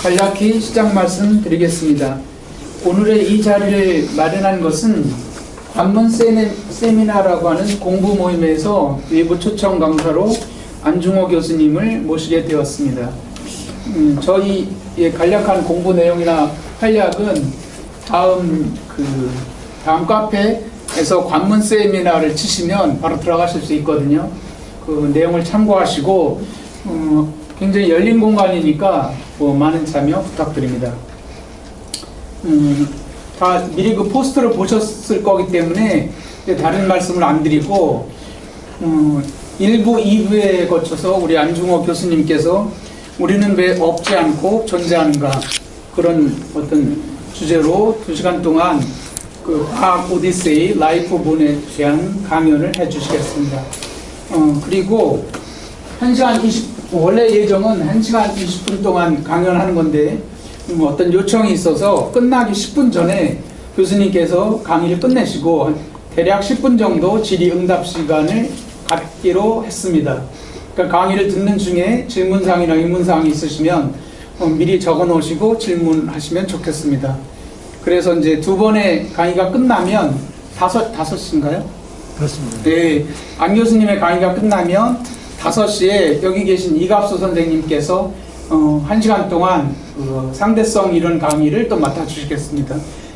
간략히 시작 말씀 드리겠습니다. 오늘의 이 자리를 마련한 것은 관문 세미나라고 하는 공부 모임에서 외부 초청 강사로 안중호 교수님을 모시게 되었습니다. 저희의 간략한 공부 내용이나 활약은 다음 카페에서 관문 세미나를 치시면 바로 들어가실 수 있거든요. 그 내용을 참고하시고 굉장히 열린 공간이니까 많은 참여 부탁드립니다. 다 미리 그 포스터를 보셨을 거기 때문에 다른 말씀을 안 드리고 1부, 2부에 거쳐서 우리 안중호 교수님께서 우리는 왜 없지 않고 존재하는가 그런 어떤 주제로 2시간 동안 그 과학 오디세이 라이프본에 대한 강연을 해주시겠습니다. 그리고 1시간 20분, 원래 예정은 1시간 20분 동안 강연하는 건데 어떤 요청이 있어서 끝나기 10분 전에 교수님께서 강의를 끝내시고 대략 10분 정도 질의응답 시간을 갖기로 했습니다. 그러니까 강의를 듣는 중에 질문사항이나 의문사항이 있으시면 미리 적어 놓으시고 질문하시면 좋겠습니다. 그래서 이제 두 번의 강의가 끝나면 5시인가요? 그렇습니다. 네. 안 교수님의 강의가 끝나면 5시에 여기 계신 이갑수 선생님께서 1시간 동안 상대성 이론 강의를 또 맡아주시겠습니다.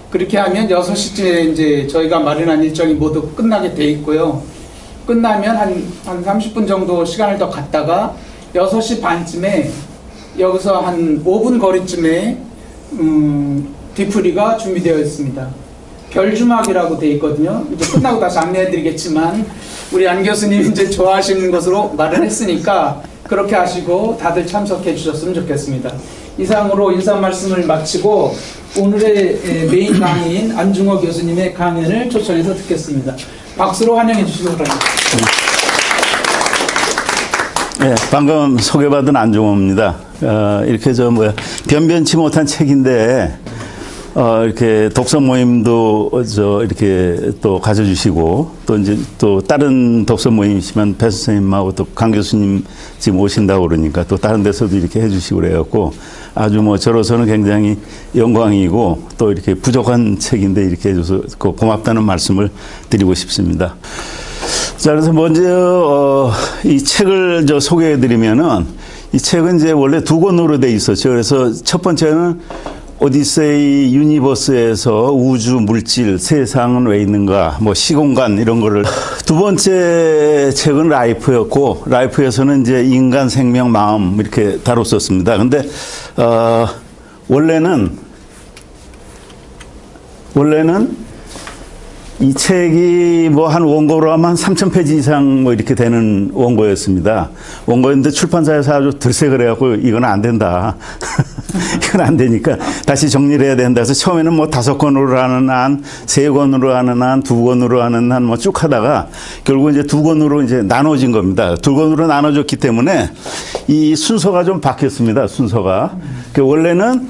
그렇게 하면 6시쯤에 이제 저희가 마련한 일정이 모두 끝나게 돼 있고요. 끝나면 한 30분 정도 시간을 더 갖다가 6시 반쯤에 여기서 한 5분 거리쯤에 뒤풀이가 준비되어 있습니다. 별주막이라고 되어 있거든요. 이제 끝나고 다시 안내해 드리겠지만 우리 안 교수님 이제 좋아하시는 것으로 말을 했으니까 그렇게 하시고 다들 참석해 주셨으면 좋겠습니다. 이상으로 인사 말씀을 마치고 오늘의 메인 강의인 안중호 교수님의 강연을 초청해서 듣겠습니다. 박수로 환영해 주시기 바랍니다. 네, 방금 소개받은 안중호입니다. 이렇게 변변치 못한 책인데 이렇게 독서 모임도 이렇게 또 가져주시고 또 다른 독서 모임이시면 배 선생님하고 또 강 교수님 지금 오신다고 그러니까 또 다른 데서도 이렇게 해주시고 그래갖고 아주 저로서는 굉장히 영광이고 또 이렇게 부족한 책인데 이렇게 해줘서 고맙다는 말씀을 드리고 싶습니다. 자, 그래서 먼저 이 책을 소개해드리면은 이 책은 이제 원래 2권으로 돼 있었죠. 그래서 첫 번째는 오디세이 유니버스에서 우주, 물질, 세상은 왜 있는가, 시공간 이런 거를. 두 번째 책은 라이프였고, 라이프에서는 이제 인간, 생명, 마음 이렇게 다뤘었습니다. 근데 원래는 이 책이 한 원고로 하면 한 3,000페이지 이상 이렇게 되는 원고였습니다. 원고였는데 출판사에서 아주 들썩을 해갖고 이건 안 된다. 이건 안 되니까 다시 정리를 해야 된다. 그래서 처음에는 5권으로 하는 한, 3권으로 하는 한, 2권으로 하는 한 쭉 하다가 결국 이제 2권으로 이제 나눠진 겁니다. 2권으로 나눠졌기 때문에 이 순서가 좀 바뀌었습니다. 순서가. 원래는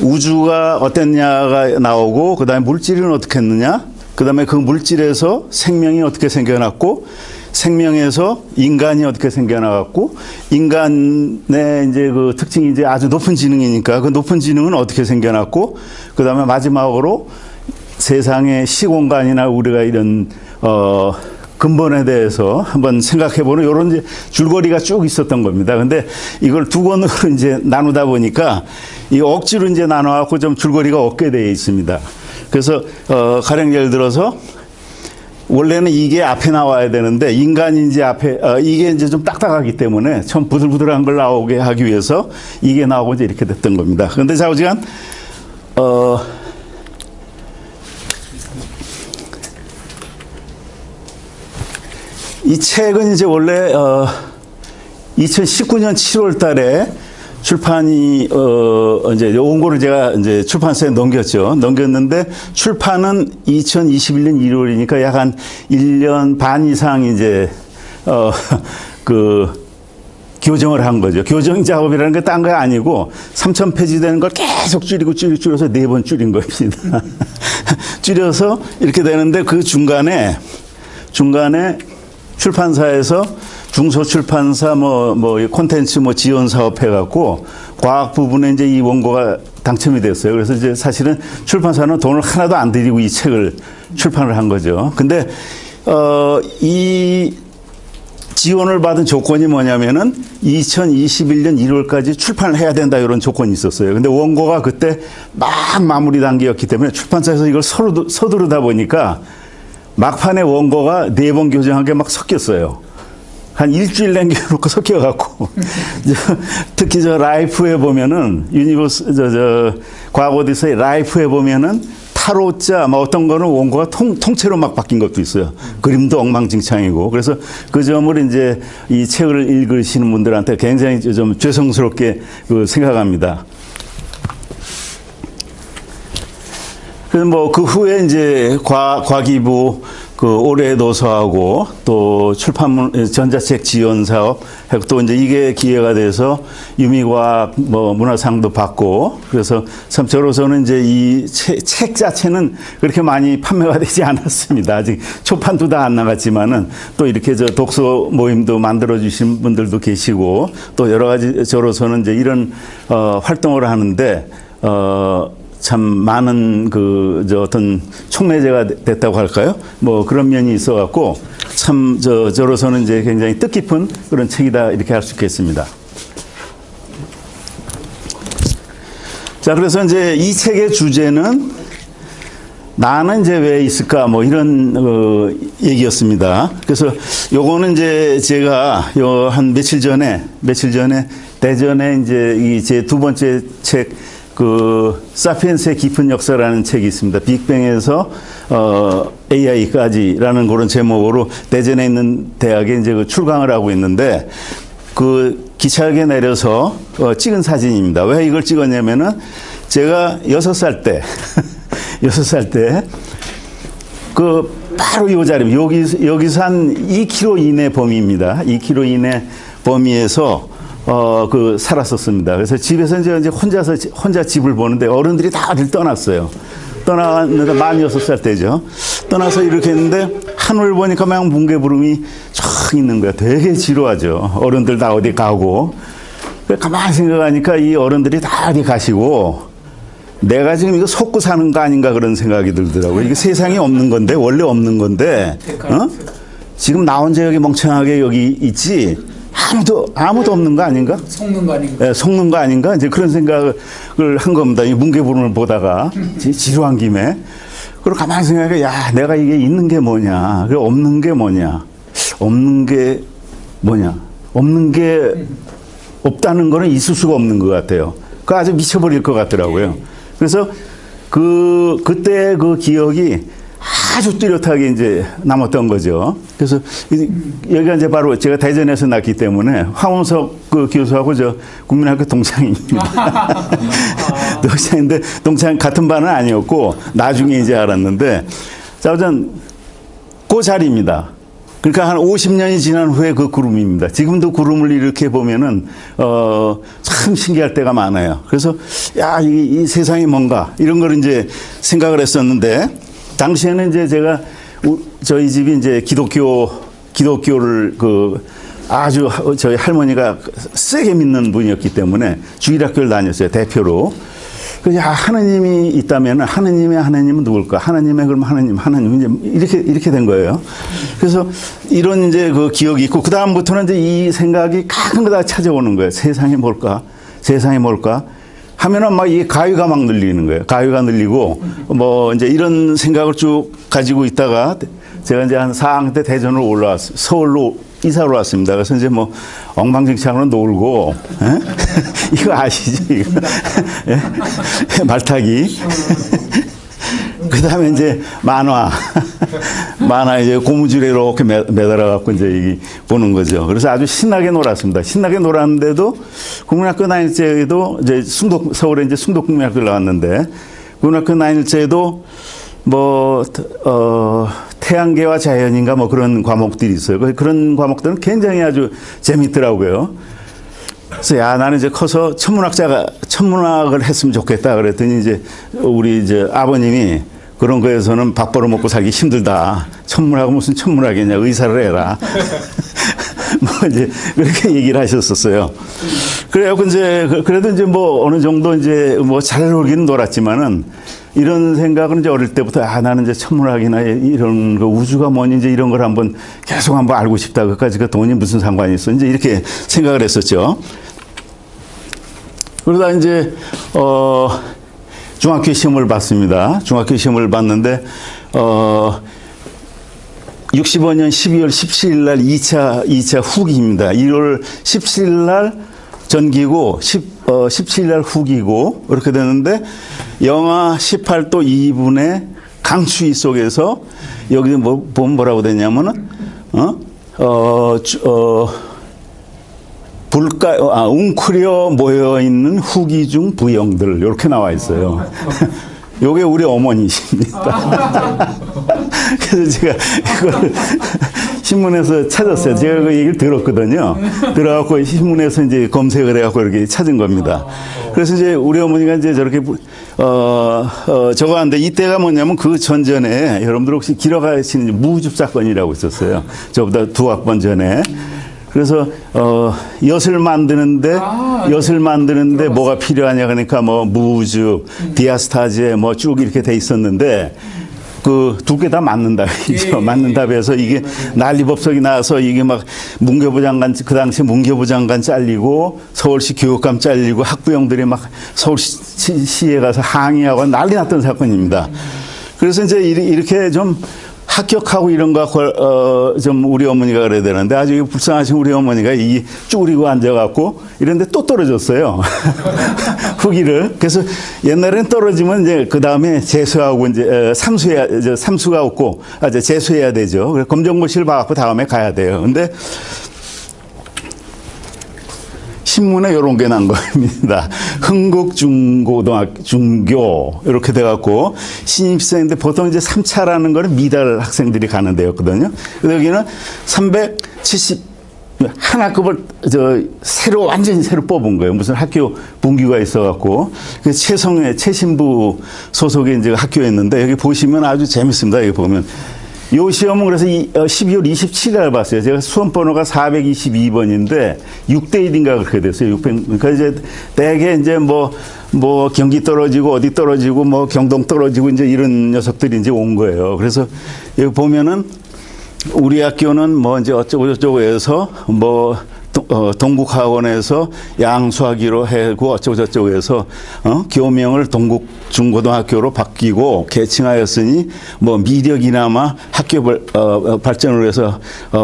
우주가 어땠냐가 나오고 그다음에 물질은 어떻게 했느냐? 그 다음에 그 물질에서 생명이 어떻게 생겨났고, 생명에서 인간이 어떻게 생겨나갔고, 인간의 이제 그 특징이 이제 아주 높은 지능이니까 그 높은 지능은 어떻게 생겨났고, 그 다음에 마지막으로 세상의 시공간이나 우리가 이런, 근본에 대해서 한번 생각해보는 이런 이제 줄거리가 쭉 있었던 겁니다. 근데 이걸 2권으로 이제 나누다 보니까 이 억지로 이제 나눠갖고 좀 줄거리가 없게 되어 있습니다. 그래서 가령 예를 들어서 원래는 이게 앞에 나와야 되는데 인간이 이제 앞에 이게 이제 좀 딱딱하기 때문에 좀 부들부들한 걸 나오게 하기 위해서 이게 나오고 이제 이렇게 됐던 겁니다. 그런데 좌우지간 이 책은 이제 원래 2019년 7월 달에 출판이 이제 원고를 제가 이제 출판사에 넘겼는데 출판은 2021년 1월이니까 약 한 1년 반 이상 이제 교정을 한 거죠. 교정 작업이라는 게 딴 거 아니고 3,000페이지 되는 걸 계속 줄여서 4번 줄인 겁니다. 줄여서 이렇게 되는데 그 중간에 출판사에서 중소출판사 콘텐츠 지원 사업 해갖고 과학 부분에 이제 이 원고가 당첨이 됐어요. 그래서 이제 사실은 출판사는 돈을 하나도 안 들이고 이 책을 출판을 한 거죠. 근데 이 지원을 받은 조건이 뭐냐면은 2021년 1월까지 출판을 해야 된다 이런 조건이 있었어요. 근데 원고가 그때 막 마무리 단계였기 때문에 출판사에서 이걸 서두르다 보니까 막판에 원고가 4번 교정한 게 막 섞였어요. 한 일주일 남겨놓고 섞여갖고 특히 저 라이프에 보면은 유니버스 과학 오디세이 라이프에 보면은 타로자 뭐 어떤 거는 원고가 통째로 막 바뀐 것도 있어요. 그림도 엉망진창이고 그래서 그 점을 이제 이 책을 읽으시는 분들한테 굉장히 좀 죄송스럽게 생각합니다. 그래서 뭐 그 후에 이제 과기부 올해 도서하고 또 출판문 전자책 지원 사업 하고 또 이제 이게 기회가 돼서 유미과학 뭐 문화상도 받고 그래서 참 저로서는 이제 이 책 자체는 그렇게 많이 판매가 되지 않았습니다. 아직 초판도 다 안 나갔지만은 또 이렇게 저 독서 모임도 만들어 주신 분들도 계시고 또 여러 가지 저로서는 이제 이런 활동을 하는데 참 많은 어떤 촉매제가 됐다고 할까요? 뭐 그런 면이 있어갖고 참 저로서는 이제 굉장히 뜻깊은 그런 책이다 이렇게 할 수 있겠습니다. 자, 그래서 이제 이 책의 주제는 나는 이제 왜 있을까 뭐 이런 얘기였습니다. 그래서 요거는 이제 제가 한 며칠 전에 대전에 이제 이 제 두 번째 책 사피엔스의 깊은 역사라는 책이 있습니다. 빅뱅에서 AI까지라는 그런 제목으로 대전에 있는 대학에 이제 출강을 하고 있는데 그 기차역에 내려서 찍은 사진입니다. 왜 이걸 찍었냐면은 제가 6살 때 바로 이 자리 여기서 한 2km 이내 범위입니다. 2km 이내 범위에서 살았었습니다. 그래서 집에서 이제 혼자 집을 보는데 어른들이 다 어딜 떠났어요. 떠나는데 만 6살 때죠. 떠나서 이렇게 했는데 하늘 보니까 막 뭉게구름이 쫙 있는 거야. 되게 지루하죠. 어른들 다 어디 가고. 가만히 생각하니까 이 어른들이 다 어디 가시고 내가 지금 이거 속고 사는 거 아닌가 그런 생각이 들더라고요. 이게 세상에 없는 건데, 원래 없는 건데, 지금 나 혼자 여기 멍청하게 여기 있지, 아무도 없는 거 아닌가? 속는 거 아닌가? 네, 속는 거 아닌가? 이제 그런 생각을 한 겁니다. 이 뭉게구름을 보다가, 지루한 김에. 그리고 가만히 생각해, 야, 내가 이게 있는 게 뭐냐? 그리고 없는 게 뭐냐? 없는 게 뭐냐? 없는 게 없다는 거는 있을 수가 없는 것 같아요. 그 아주 미쳐버릴 것 같더라고요. 그래서 그때 그 기억이 아주 뚜렷하게 이제 남았던 거죠. 그래서 여기가 이제 바로 제가 대전에서 났기 때문에 황원석 그 교수하고 저 국민학교 동창입니다. 동창인데 동창 같은 반은 아니었고 나중에 이제 알았는데 자, 우선 그 자리입니다. 그러니까 한 50년이 지난 후에 그 구름입니다. 지금도 구름을 이렇게 보면은, 참 신기할 때가 많아요. 그래서, 야, 이 세상이 뭔가, 이런 걸 이제 생각을 했었는데, 당시에는 이제 제가, 저희 집이 이제 기독교를 아주 저희 할머니가 세게 믿는 분이었기 때문에 주일학교를 다녔어요. 대표로. 그래서 하느님이 있다면 하느님은 누굴까? 그럼 하느님 이렇게 된 거예요. 그래서 이런 이제 그 기억이 있고 그 다음부터는 이제 이 생각이 가끔가다 찾아오는 거예요. 세상이 뭘까? 하면은 막 이 가위가 막 늘리는 거예요. 가위가 늘리고 뭐 이제 이런 생각을 쭉 가지고 있다가 제가 이제 한 4학년 때 대전으로 서울로 이사를 왔습니다. 그래서 이제 뭐 엉망진창으로 놀고, 이거 아시죠? 이거? 말타기. 그 다음에 이제 만화 이제 고무줄에 이렇게 매달아갖고 이제 보는 거죠. 그래서 아주 신나게 놀았습니다. 신나게 놀았는데도 국민학교 다닐 때에도 이제 서울에 이제 숭독국민학교를 나왔는데 국민학교 다닐 때에도 태양계와 자연인가 뭐 그런 과목들이 있어요. 그런 과목들은 굉장히 아주 재밌더라고요. 그래서 야, 나는 이제 커서 천문학을 했으면 좋겠다 그랬더니 이제 우리 이제 아버님이 그런 거에서는 밥 벌어 먹고 살기 힘들다. 천문학은 무슨 천문학이냐. 의사를 해라. 뭐 이제 그렇게 얘기를 하셨었어요. 그래갖고 이제 그래도 이제 뭐 어느 정도 이제 뭐 잘 놀기는 놀았지만은 이런 생각은 이제 어릴 때부터 나는 이제 천문학이나 이런 거 우주가 뭐니 이제 이런 걸 한번 계속 한번 알고 싶다. 그까지 그 돈이 무슨 상관이 있어. 이제 이렇게 생각을 했었죠. 그러다 이제 중학교 시험을 봤습니다. 중학교 시험을 봤는데 65년 12월 17일 날 2차 후기입니다. 1월 17일 날 전기고 17일 날 후기고 이렇게 되는데 영하 18도 2분의 강추위 속에서 여기 뭐 보면 뭐라고 되냐면은 웅크려 모여 있는 후기 중 부영들 이렇게 나와 있어요. 요게 우리 어머니십니다. 그래서 제가 이걸 신문에서 찾았어요. 제가 그 얘기를 들었거든요. 들어갖고 신문에서 이제 검색을 해갖고 이렇게 찾은 겁니다. 그래서 이제 우리 어머니가 이제 저렇게 적어왔는데 이때가 뭐냐면 그 전전에 여러분들 혹시 기억하시는 무줍 사건이라고 있었어요. 저보다 2학번 전에. 그래서 엿을 만드는데 뭐가 필요하냐 그러니까 뭐 무즙, 디아스타제 뭐 쭉 이렇게 돼 있었는데 그 두 개 다 맞는 답이죠. 맞는 답에서 이게 난리법석이 나서 이게 막 문교부 장관 그 당시 문교부 장관 잘리고 서울시 교육감 잘리고 학부형들이 막 서울시에 가서 항의하고 난리 났던 사건입니다. 그래서 이제 이렇게 좀 합격하고 이런 거, 좀 우리 어머니가 그래야 되는데 아주 불쌍하신 우리 어머니가 이 쭈그리고 앉아갖고 이런데 또 떨어졌어요. 후기를. 그래서 옛날엔 떨어지면 이제 그 다음에 재수하고 이제 삼수가 없고, 재수해야 되죠. 그래서 검정고시를 봐갖고 다음에 가야 돼요. 근데 신문에 이런 게 난 겁니다. 흥국중고등학교, 중교, 이렇게 돼갖고, 신입생인데 보통 이제 3차라는 거는 미달 학생들이 가는 데였거든요. 여기는 370, 한 학급을, 완전히 새로 뽑은 거예요. 무슨 학교 분규가 있어갖고. 그 최신부 소속의 이제 학교였는데, 여기 보시면 아주 재밌습니다. 여기 보면. 요 시험은 그래서 12월 27일에 봤어요. 제가 수험 번호가 422번인데 6대 1인가 그렇게 됐어요. 600. 그러니까 이제 대개 이제 뭐 경기 떨어지고 어디 떨어지고 뭐 경동 떨어지고 이제 이런 녀석들이 이제 온 거예요. 그래서 여기 보면은 우리 학교는 뭐 이제 어쩌고 저쩌고 해서 뭐 동국학원에서 양수하기로 하고 어쩌고 저쩌고 해서 교명을 동국중고등학교로 바뀌고 개칭하였으니 뭐 미력이나마 학교 발전을 위해서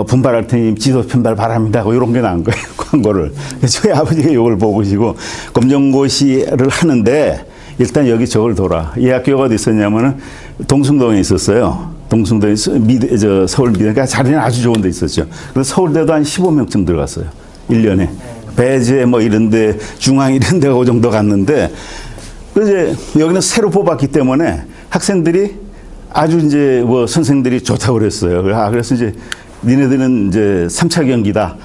분발할 테니 지도 편발 바랍니다 하고 이런 게 나온 거예요. 광고를. 저희 아버지가 이걸 보시고 검정고시를 하는데 일단 여기 저걸 돌아. 이 학교가 어디 있었냐면은 동숭동에 있었어요. 동숭동에 서울 미대, 그러니까 자리는 아주 좋은 데 있었죠. 그래서 서울대도 한 15명쯤 들어갔어요. 1년에. 배제 뭐 이런데, 중앙 이런데 그 정도 갔는데, 이제 여기는 새로 뽑았기 때문에 학생들이 아주 이제 뭐 선생들이 좋다고 그랬어요. 그래서 이제 니네들은 이제 3차 경기다.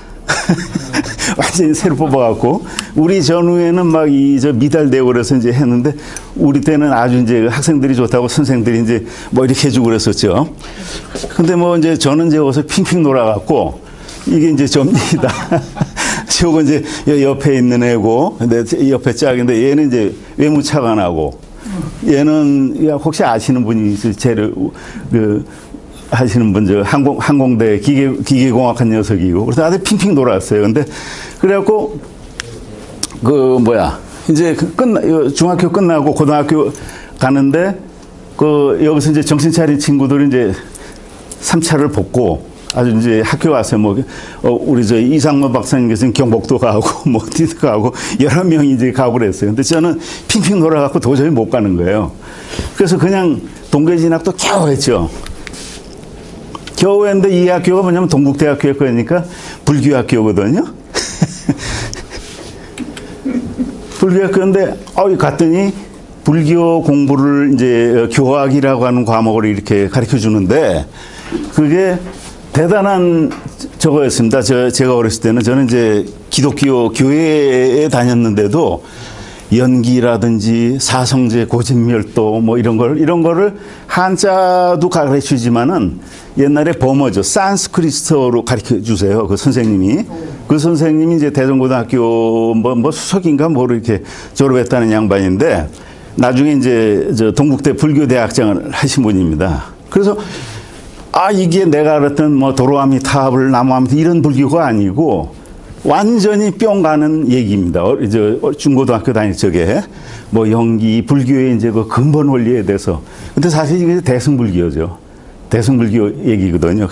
완전히 새로 뽑아갖고, 우리 전후에는 막 미달되고 그래서 이제 했는데, 우리 때는 아주 이제 학생들이 좋다고 선생들이 이제 뭐 이렇게 해주고 그랬었죠. 근데 뭐 이제 저는 이제 어서 핑핑 놀아갖고, 이게 이제 접니다. 저거 이제 옆에 있는 애고, 근데 옆에 짝인데 얘는 이제 외무차관하고, 얘는 혹시 아시는 분이 있어요? 하시는 분, 항공대 기계공학한 녀석이고, 그래서 아주 핑핑 돌아왔어요. 근데, 그래갖고, 이제 중학교 끝나고 고등학교 가는데, 여기서 이제 정신 차린 친구들이 이제 3차를 뽑고, 아주 이제 학교 가서 우리 이상무 박사님께서는 경복도 가고, 뭐, 어디도 가고, 여러 명이 이제 가고 그랬어요. 근데 저는 핑핑 돌아갖고 도저히 못 가는 거예요. 그래서 그냥 동계진학도 겨우 했죠. 겨우 했는데 이 학교가 뭐냐면 동국대학교였으니까 불교학교거든요. 불교학교인데, 갔더니 불교 공부를 이제 교학이라고 하는 과목을 이렇게 가르쳐 주는데, 그게 대단한 저거였습니다. 제가 어렸을 때는 저는 이제 기독교 교회에 다녔는데도 연기라든지 사성제, 고진멸도 뭐 이런 거를 한자도 가르쳐 주지만은 옛날에 범어죠. 산스크리트어로 가르쳐 주세요. 그 선생님이. 그 선생님이 이제 대전고등학교 뭐 수석인가 뭐 이렇게 졸업했다는 양반인데 나중에 이제 저 동국대 불교대학장을 하신 분입니다. 그래서 이게 내가 알았던 뭐 도로아미 타불 나무아미 이런 불교가 아니고 완전히 뿅 가는 얘기입니다. 중고등학교 다닐 적에 뭐 연기 불교의 이제 그 근본 원리에 대해서. 근데 사실 이게 대승불교죠. 대승불교 얘기거든요.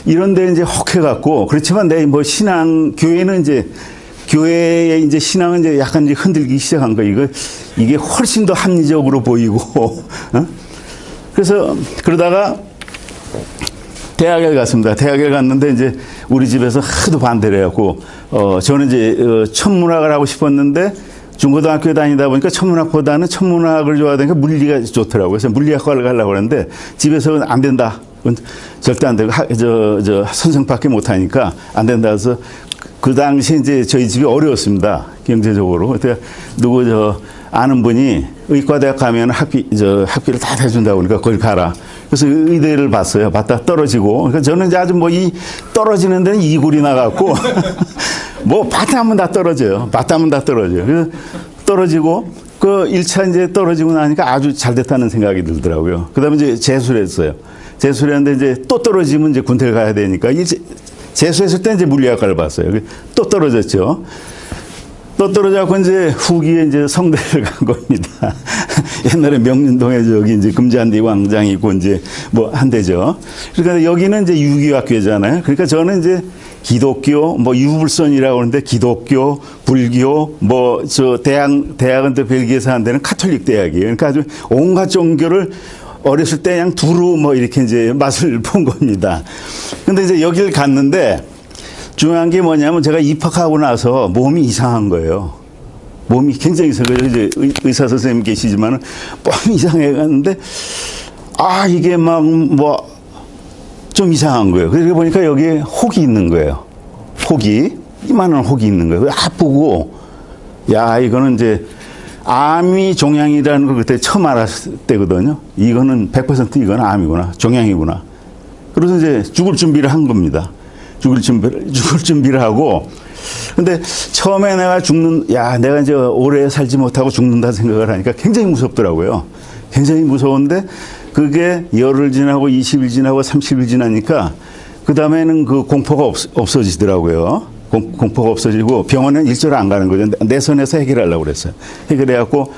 이런데 이제 혹해갖고 그렇지만 내 뭐 신앙 교회는 이제 교회의 이제 신앙은 이제 약간 이제 흔들기 시작한 거. 이게 훨씬 더 합리적으로 보이고. 그래서 그러다가 대학에 갔습니다. 대학에 갔는데 이제 우리 집에서 하도 반대를 해갖고 저는 이제 천문학을 하고 싶었는데 중고등학교에 다니다 보니까 천문학보다는 천문학을 좋아하니까 물리가 좋더라고요. 그래서 물리학과를 가려고 그랬는데 집에서는 안 된다. 절대 안 되고 저 선생밖에 못 하니까 안 된다 해서 그 당시 이제 저희 집이 어려웠습니다. 경제적으로. 그때 누구 아는 분이 의과대학 가면 학비를 다 대준다고 그러니까 거기 가라. 그래서 의대를 봤어요. 봤다 떨어지고. 그러니까 저는 이제 아주 뭐 떨어지는 데는 이골이 나갔고 뭐 바타면 다 떨어져요. 바타면 다 떨어져요. 그래서 떨어지고 그 1차 이제 떨어지고 나니까 아주 잘 됐다는 생각이 들더라고요. 그 다음에 이제 재수를 했어요. 재수를 했는데 이제 또 떨어지면 이제 군대를 가야 되니까 재수했을 때 이제 물리학과를 봤어요. 또 떨어졌죠. 또 떨어져갖고 이제 후기에 이제 성대를 간 겁니다. 옛날에 명륜동에 저기 이제 금잔디 광장이 있고 이제 뭐 한대죠. 그러니까 여기는 이제 유기학교잖아요. 그러니까 저는 이제 기독교, 뭐 유불선이라고 하는데 기독교, 불교, 뭐 대학은 또 벨기에에서 한 데는 카톨릭 대학이에요. 그러니까 아주 온갖 종교를 어렸을 때 그냥 두루 뭐 이렇게 이제 맛을 본 겁니다. 근데 이제 여기를 갔는데 중요한 게 뭐냐면 제가 입학하고 나서 몸이 이상한 거예요. 몸이 굉장히 이상해요. 이제 의사 선생님 계시지만은 몸이 이상해 갔는데 이게 막 뭐 좀 이상한 거예요. 그러고 보니까 여기에 혹이 있는 거예요. 혹이 이만한 혹이 있는 거예요. 아프고 이거는 이제 암이 종양이라는 걸 그때 처음 알았을 때거든요. 이거는 100% 이건 암이구나. 종양이구나. 그래서 이제 죽을 준비를 한 겁니다. 죽을 준비를 하고. 근데 처음에 내가 내가 이제 오래 살지 못하고 죽는다 생각을 하니까 굉장히 무섭더라고요. 굉장히 무서운데 그게 열흘 지나고 20일 지나고 30일 지나니까 그 다음에는 그 공포가 없어지더라고요. 공포가 없어지고 병원에 일절 안 가는 거죠. 내 손에서 해결하려고 그랬어요. 해결해갖고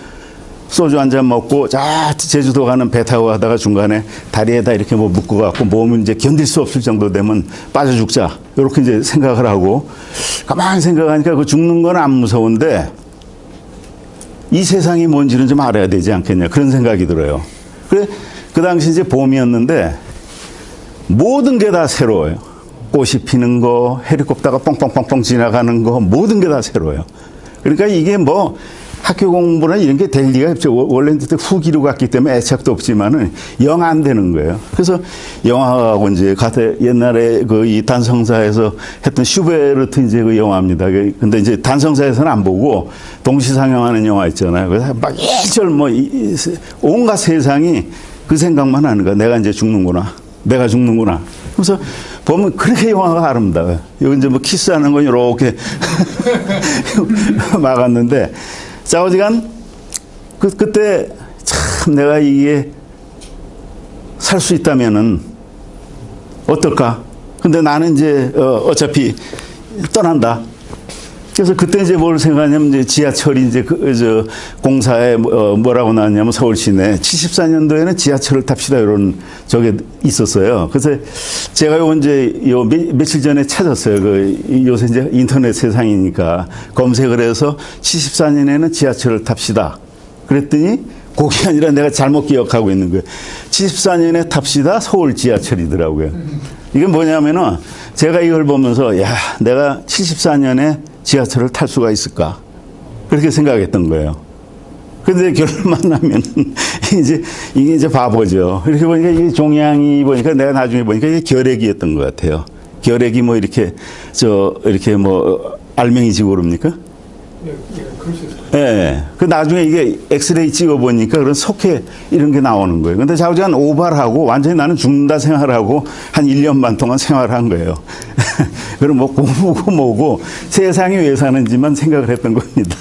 소주 한 잔 먹고 제주도 가는 배 타고 가다가 중간에 다리에다 이렇게 뭐 묶어갖고 몸은 이제 견딜 수 없을 정도 되면 빠져 죽자. 이렇게 이제 생각을 하고 가만히 생각하니까 그 죽는 건 안 무서운데 이 세상이 뭔지는 좀 알아야 되지 않겠냐. 그런 생각이 들어요. 그래, 그 당시 이제 봄이었는데 모든 게 다 새로워요. 꽃이 피는 거, 헬리콥터가 뻥뻥뻥뻥 지나가는 거, 모든 게 다 새로워요. 그러니까 이게 뭐 학교 공부나 이런 게 될 리가 없죠. 원래는 그때 후기로 갔기 때문에 애착도 없지만은 영 안 되는 거예요. 그래서 영화하고 이제 옛날에 그 이 단성사에서 했던 슈베르트 이제 그 영화입니다. 근데 이제 단성사에서는 안 보고 동시상영하는 영화 있잖아요. 그래서 막 예절 뭐 온갖 세상이 그 생각만 하는 거야. 내가 이제 죽는구나. 내가 죽는구나. 그래서 보면 그렇게 영화가 아름다워요. 여기 이제 뭐 키스하는 건 이렇게 막았는데 자, 어지간 그때 참 내가 이게 살 수 있다면은 어떨까? 근데 나는 이제 어차피 떠난다. 그래서 그때 이제 뭘 생각하냐면 이제 지하철이 이제 공사에 뭐라고 나왔냐면 서울시내 74년도에는 지하철을 탑시다 이런 저게 있었어요. 그래서 제가 이제 며칠 전에 찾았어요. 요새 이제 인터넷 세상이니까 검색을 해서 74년에는 지하철을 탑시다. 그랬더니 그게 아니라 내가 잘못 기억하고 있는 거예요. 74년에 탑시다 서울 지하철이더라고요. 이게 뭐냐면은 제가 이걸 보면서 내가 74년에 지하철을 탈 수가 있을까? 그렇게 생각했던 거예요. 근데 결론만 나면 이게 이제 바보죠. 이렇게 보니까 이게 종양이 보니까 내가 나중에 보니까 이게 결핵이었던 것 같아요. 결핵이 뭐 이렇게 뭐 알맹이지고 그럽니까? 그럴 수 있을 것 예. 그 나중에 이게 엑스레이 찍어보니까 그런 석회 이런 게 나오는 거예요. 근데 자우지간 오발하고 완전히 나는 죽는다 생활하고 한 1년 반 동안 생활한 거예요. 그럼 뭐 공부고 뭐고 세상이 왜 사는지만 생각을 했던 겁니다.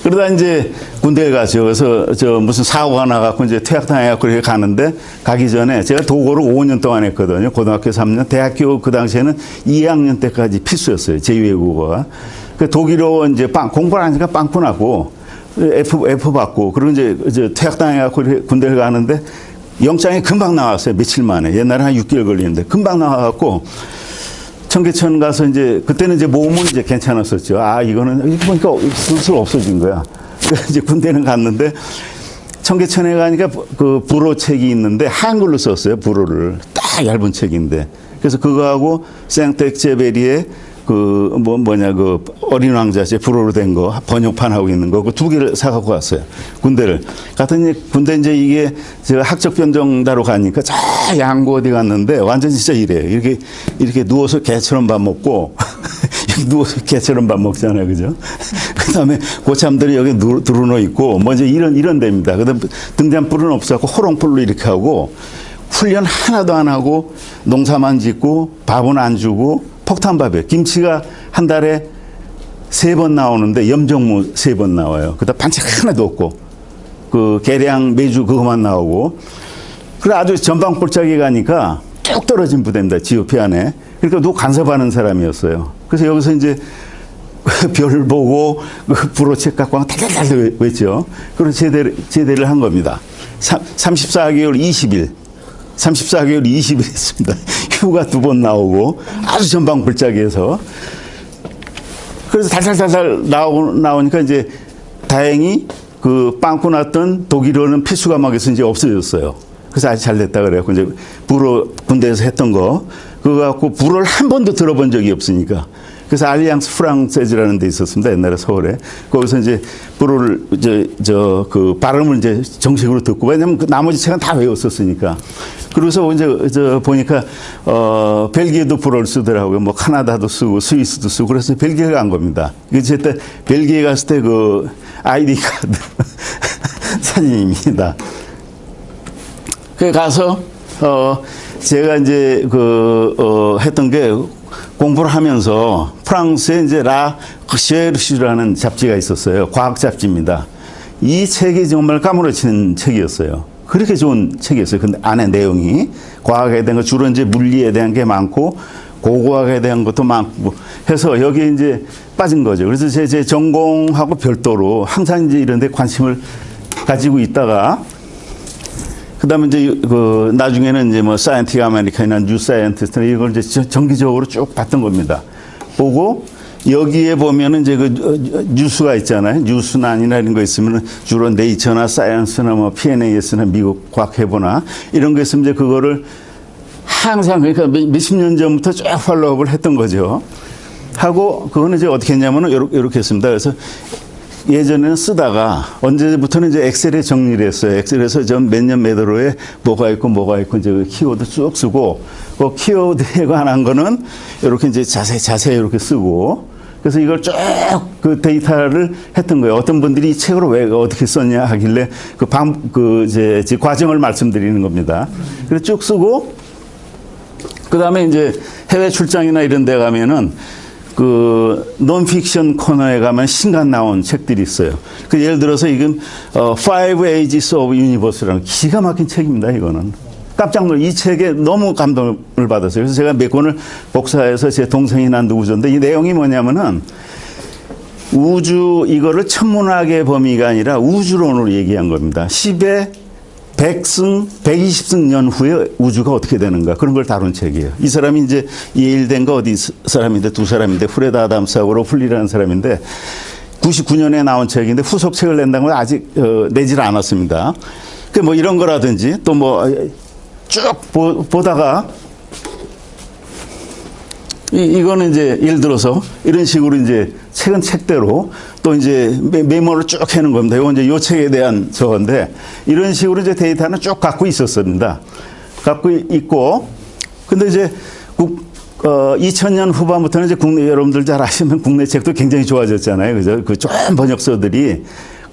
그러다 이제 군대에 가죠. 그래서 저 무슨 사고가 나갖고 이제 퇴학당해갖고 이렇게 가는데 가기 전에 제가 도고를 5년 동안 했거든요. 고등학교 3년, 대학교 그 당시에는 2학년 때까지 필수였어요. 제2외국어가. 그 독일어 이제 공부를 하니까 빵꾸 나고 F 받고 그리고 이제 퇴학당해갖고 이렇게 군대를 가는데 영장이 금방 나왔어요. 며칠 만에. 옛날에 한 6개월 걸리는데 금방 나와갖고 청계천 가서 이제 그때는 이제 몸은 이제 괜찮았었죠. 아 이거는 이렇게 보니까 슬슬 없어진 거야. 그래서 이제 군대는 갔는데 청계천에 가니까 그 불어 책이 있는데 한글로 썼어요. 불어를 딱 얇은 책인데 그래서 그거하고 생텍제베리의 그 그 어린 왕자제 불어로 된 거 번역판 하고 있는 거 그 두 개를 사갖고 왔어요. 군대를 갔더니 군대 이제 이게 제가 학적 변정다로 가니까 저 양구 어디 갔는데 완전 진짜 이래요. 이렇게 누워서 개처럼 밥 먹고 누워서 개처럼 밥 먹잖아요, 그죠? 그다음에 고참들이 여기 드러누워 있고 먼저 이런 데입니다. 그다음 등잔불은 없어갖고 호롱불로 이렇게 하고 훈련 하나도 안 하고 농사만 짓고 밥은 안 주고 폭탄밥이에요. 김치가 한 달에 3번 나오는데 염정무 3번 나와요. 그다음 반찬 하나도 없고 그 계량 매주 그것만 나오고 그래 아주 전방골짜기 가니까 쭉 떨어진 부대입니다. 지오피 안에. 그러니까 누구 간섭하는 사람이었어요. 그래서 여기서 이제 별 보고 불어책 갖고 달달달 외죠. 그리고 제대를 한 겁니다. 34개월 20일. 34개월 20일 했습니다. 휴가 2번 나오고 아주 전방 골짜기에서 그래서 달달달달 나오니까 이제 다행히 그 빵꾸 났던 독일어는 필수 과목에서 이제 없어졌어요. 그래서 아주 잘 됐다 그래갖고 이제 불어 군대에서 했던 거 그거 갖고 불어를 한 번도 들어본 적이 없으니까 그래서 알리앙스 프랑세즈라는 데 있었습니다. 옛날에 서울에. 거기서 이제 불어를 그 발음을 이제 정식으로 듣고 왜냐면 그 나머지 책은 다 외웠었으니까. 그래서 이제 보니까 벨기에도 불어를 쓰더라고요. 뭐 카나다도 쓰고 스위스도 쓰고 그래서 벨기에 간 겁니다. 그래서 그때 벨기에 갔을 때 그 아이디 카드 사진입니다. 그 가서 제가 이제 했던 게 공부를 하면서 프랑스에 이제 라 쉐르슈라는 잡지가 있었어요. 과학 잡지입니다. 이 책이 정말 까무러치는 책이었어요. 그렇게 좋은 책이었어요. 근데 안에 내용이 과학에 대한 거 주로 이제 물리에 대한 게 많고 고고학에 대한 것도 많고 해서 여기에 이제 빠진 거죠. 그래서 제 전공하고 별도로 항상 이제 이런 데 관심을 가지고 있다가 그다음에 이제 그 나중에는 이제 뭐 사이언티픽 아메리칸이나 뉴 사이언티스트나 이걸 이제 정기적으로 쭉 봤던 겁니다. 보고 여기에 보면은 이제 그 뉴스가 있잖아요. 뉴스난이나 이런 거 있으면 주로 네이처나 사이언스나 뭐 PNAS나 미국 과학해보나 이런 거 있으면 이제 그거를 항상 그러니까 몇십 년 전부터 쭉 팔로우업을 했던 거죠. 하고 그거는 이제 어떻게 했냐면은 이렇게 했습니다. 그래서 예전에는 쓰다가 언제부터는 이제 엑셀에 정리를 했어요. 엑셀에서 전 몇 년 몇 월호에 뭐가 있고 이제 그 키워드 쭉 쓰고 그 키워드에 관한 거는 이렇게 이제 자세히 이렇게 쓰고 그래서 이걸 쭉 그 데이터를 했던 거예요. 어떤 분들이 이 책으로 왜 어떻게 썼냐 하길래 이제 과정을 말씀드리는 겁니다. 그래서 쭉 쓰고 그 다음에 이제 해외 출장이나 이런 데 가면은 그 논픽션 코너에 가면 신간 나온 책들이 있어요. 그 예를 들어서 이건 Five Ages of Universe라는 기가 막힌 책입니다. 이거는 깜짝 놀라 이 책에 너무 감동을 받았어요. 그래서 제가 몇 권을 복사해서 제 동생이나 누구던데 이 내용이 뭐냐면은 우주 이거를 천문학의 범위가 아니라 우주론으로 얘기한 겁니다. 10의 100승, 120승 년 후에 우주가 어떻게 되는가 그런 걸 다룬 책이에요. 이 사람이 이제 예일된 거 어디 사람인데 두 사람인데 프레드 아담스하고 로플리라는 사람인데 99년에 나온 책인데 후속 책을 낸다는 건 아직 내질 않았습니다. 그 뭐 이런 거라든지 또 뭐 쭉 보다가 이거는 이제 예를 들어서 이런 식으로 이제 책은 책대로 또 이제 메모를 쭉 해놓은 겁니다. 이건 이제 요 책에 대한 저건데 이런 식으로 이제 데이터는 쭉 갖고 있었습니다. 갖고 있고 근데 이제 2000년 후반부터는 이제 국내, 여러분들 잘 아시면 국내 책도 굉장히 좋아졌잖아요. 그죠? 그 좋은 번역서들이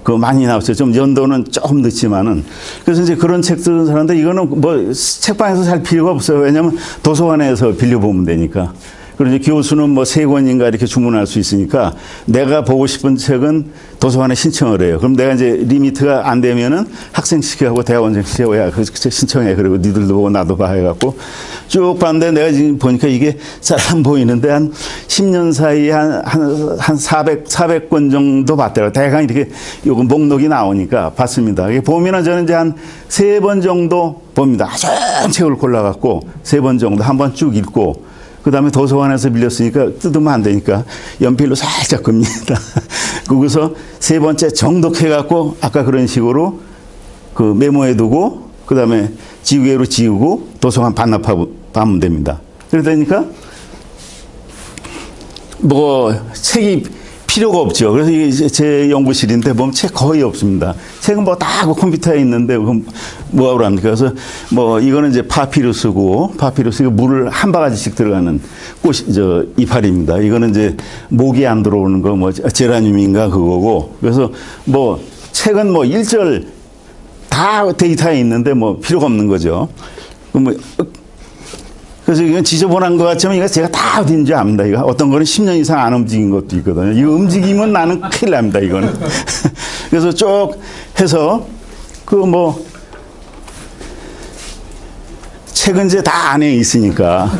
그 많이 나왔어요. 좀 연도는 조금 늦지만은. 그래서 이제 그런 책 쓰는 사람들 이거는 뭐 책방에서 살 필요가 없어요. 왜냐하면 도서관에서 빌려보면 되니까. 그리고 이제 교수는 뭐 3권인가 이렇게 주문할 수 있으니까 내가 보고 싶은 책은 도서관에 신청을 해요. 그럼 내가 이제 리미트가 안 되면은 학생식하고 대학원생식하고 야, 그 책 신청해. 그리고 니들도 보고 나도 봐 해갖고 쭉 봤는데 내가 지금 보니까 이게 잘 안 보이는데 한 10년 사이에 한 400권 정도 봤더라고요. 대강 이렇게 요거 목록이 나오니까 봤습니다. 이게 보면은 저는 이제 한 3번 정도 봅니다. 아주 책을 골라갖고 3번 정도 한번 쭉 읽고 그 다음에 도서관에서 빌렸으니까 뜯으면 안 되니까 연필로 살짝 긋습니다. 거기서 3번째 정독해갖고 아까 그런 식으로 그 메모해두고 그 다음에 지우개로 지우고 도서관 반납하면 됩니다. 그러다니까 뭐 책이 필요가 없죠. 그래서 이게 제 연구실인데 보면 책 거의 없습니다. 책은 뭐 다 컴퓨터에 있는데 뭐하고 합니까? 그래서 뭐 이거는 이제 파피루스고 파피루스가 물을 한 바가지씩 들어가는 이파리입니다. 이거는 이제 모기 안 들어오는 거 뭐 제라늄인가 그거고. 그래서 뭐 책은 뭐 1절 다 데이터에 있는데 뭐 필요가 없는 거죠. 뭐 그래서 이건 지저분한 것 같지만 이거 제가 다 어딘지 압니다. 이거 어떤 거는 10년 이상 안 움직인 것도 있거든요. 이거 움직이면 나는 큰일 납니다. 이거는. 그래서 쭉 해서 그 뭐 책은 이제 다 안에 있으니까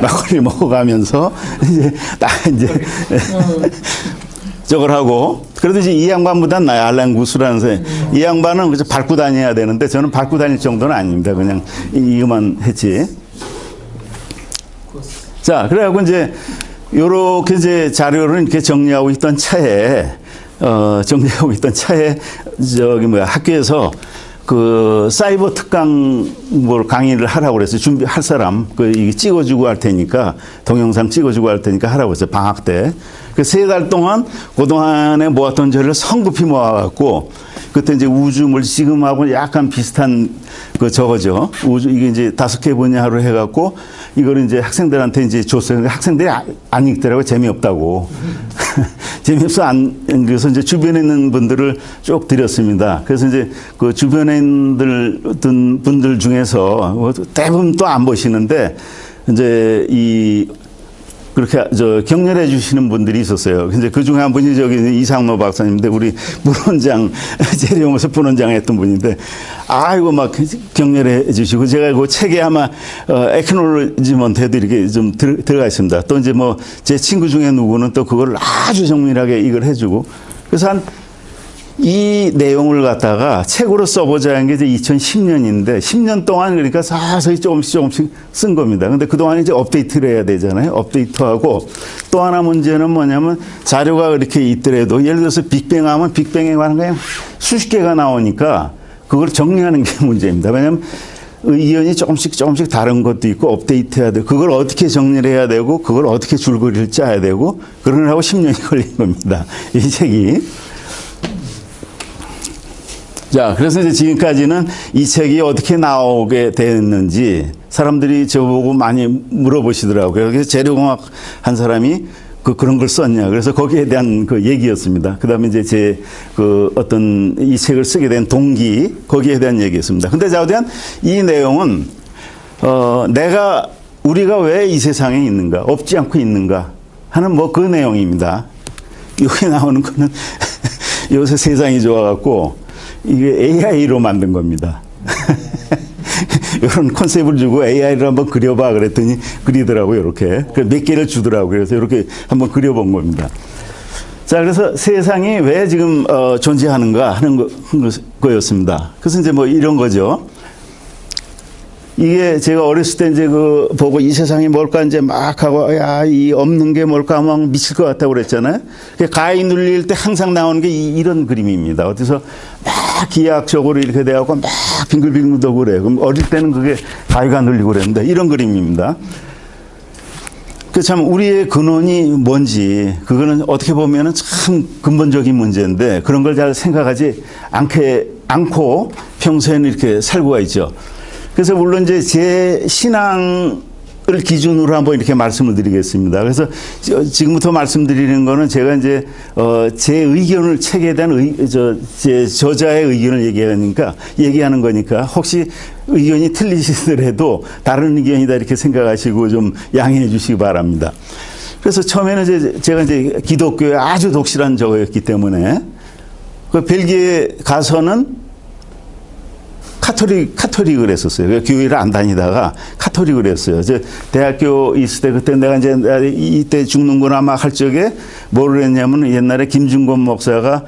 막걸리 먹어가면서 이제 딱 이제 저걸 하고 그래도 이제 이 양반보단 나요. 알렌 구스라는 사람. 이 양반은 그저 밟고 다녀야 되는데 저는 밟고 다닐 정도는 아닙니다. 그냥 이거만 했지. 자, 그래갖고 이제 요렇게 이제 자료를 이렇게 정리하고 있던 차에 학교에서 그 사이버 특강 뭘 강의를 하라고 그랬어요. 준비할 사람 이게 찍어주고 할 테니까 동영상 찍어주고 할 테니까 하라고 했어요. 방학 때. 그 3달 동안 그동안에 모았던 자료를 성급히 모아갖고 그때 이제 우주물 지금하고 약간 비슷한 그 저거죠. 이게 이제 5개 분야로 해갖고 이거를 이제 학생들한테 이제 줬어요. 학생들이 안 읽더라고요. 재미없다고. 재미없어 그래서 이제 주변에 있는 분들을 쭉 드렸습니다. 그래서 이제 그 주변에 있는 분들 중에서 대부분 또 안 보시는데 이제 그렇게 격려해 주시는 분들이 있었어요. 근데 그 중에 한 분이 이상로 박사님인데 우리 문원장 재료연구소 부원장 했던 분인데 아이고 막 격려해 주시고 제가 그 책에 아마 에크놀로지먼트에도 이렇게 좀 들어가 있습니다. 또 이제 뭐 제 친구 중에 누구는 또 그걸 아주 정밀하게 이걸 해주고 그래서 이 내용을 갖다가 책으로 써보자 한 게 이제 2010년인데 10년 동안 그러니까 서서히 조금씩 쓴 겁니다. 근데 그동안 이제 업데이트를 해야 되잖아요. 업데이트하고 또 하나 문제는 뭐냐면 자료가 그렇게 있더라도 예를 들어서 빅뱅 하면 빅뱅에 관한 그냥 수십 개가 나오니까 그걸 정리하는 게 문제입니다. 왜냐하면 의견이 조금씩 다른 것도 있고 업데이트 해야 되고 그걸 어떻게 정리를 해야 되고 그걸 어떻게 줄거리를 짜야 되고 그러느라고 10년이 걸린 겁니다. 이 책이. 자, 그래서 이제 지금까지는 이 책이 어떻게 나오게 됐는지 사람들이 저보고 많이 물어보시더라고요. 그래서 재료공학 한 사람이 그런 걸 썼냐. 그래서 거기에 대한 그 얘기였습니다. 그 다음에 이제 어떤 이 책을 쓰게 된 동기, 거기에 대한 얘기였습니다. 근데 자우디안 이 내용은, 우리가 왜 이 세상에 있는가, 없지 않고 있는가 하는 뭐 그 내용입니다. 여기 나오는 거는 요새 세상이 좋아갖고 이게 AI로 만든 겁니다. 이런 컨셉을 주고 AI를 한번 그려봐 그랬더니 그리더라고요. 이렇게 몇 개를 주더라고요. 그래서 이렇게 한번 그려본 겁니다. 자, 그래서 세상이 왜 지금 존재하는가 하는 거였습니다. 그래서 이제 뭐 이런 거죠. 이게 제가 어렸을 때 이제 보고 이 세상이 뭘까 이제 막 하고 이 없는 게 뭘까 막 미칠 것 같다고 그랬잖아요. 가위 눌릴 때 항상 나오는 게 이런 그림입니다. 어디서 막 기하학적으로 이렇게 돼갖고 막 빙글빙글 도고 그래요. 그럼 어릴 때는 그게 가위가 눌리고 그랬는데 이런 그림입니다. 참 우리의 근원이 뭔지 그거는 어떻게 보면은 참 근본적인 문제인데 그런 걸 잘 생각하지 않고 평소에는 이렇게 살고가 있죠. 그래서 물론 이제 제 신앙 기준으로 한번 이렇게 말씀을 드리겠습니다. 그래서 지금부터 말씀드리는 거는 제가 이제 제 의견을 책에 대한 제 저자의 의견을 얘기하는 거니까 혹시 의견이 틀리시더라도 다른 의견이다 이렇게 생각하시고 좀 양해해 주시기 바랍니다. 그래서 처음에는 제가 이제 기독교에 아주 독실한 저거였기 때문에 그 벨기에 가서는 카톨릭을 했었어요. 교회를 안 다니다가 카톨릭을 했어요. 대학교 있을 때 그때 내가 이제 이때 죽는구나 막 할 적에 뭐를 했냐면 옛날에 김중권 목사가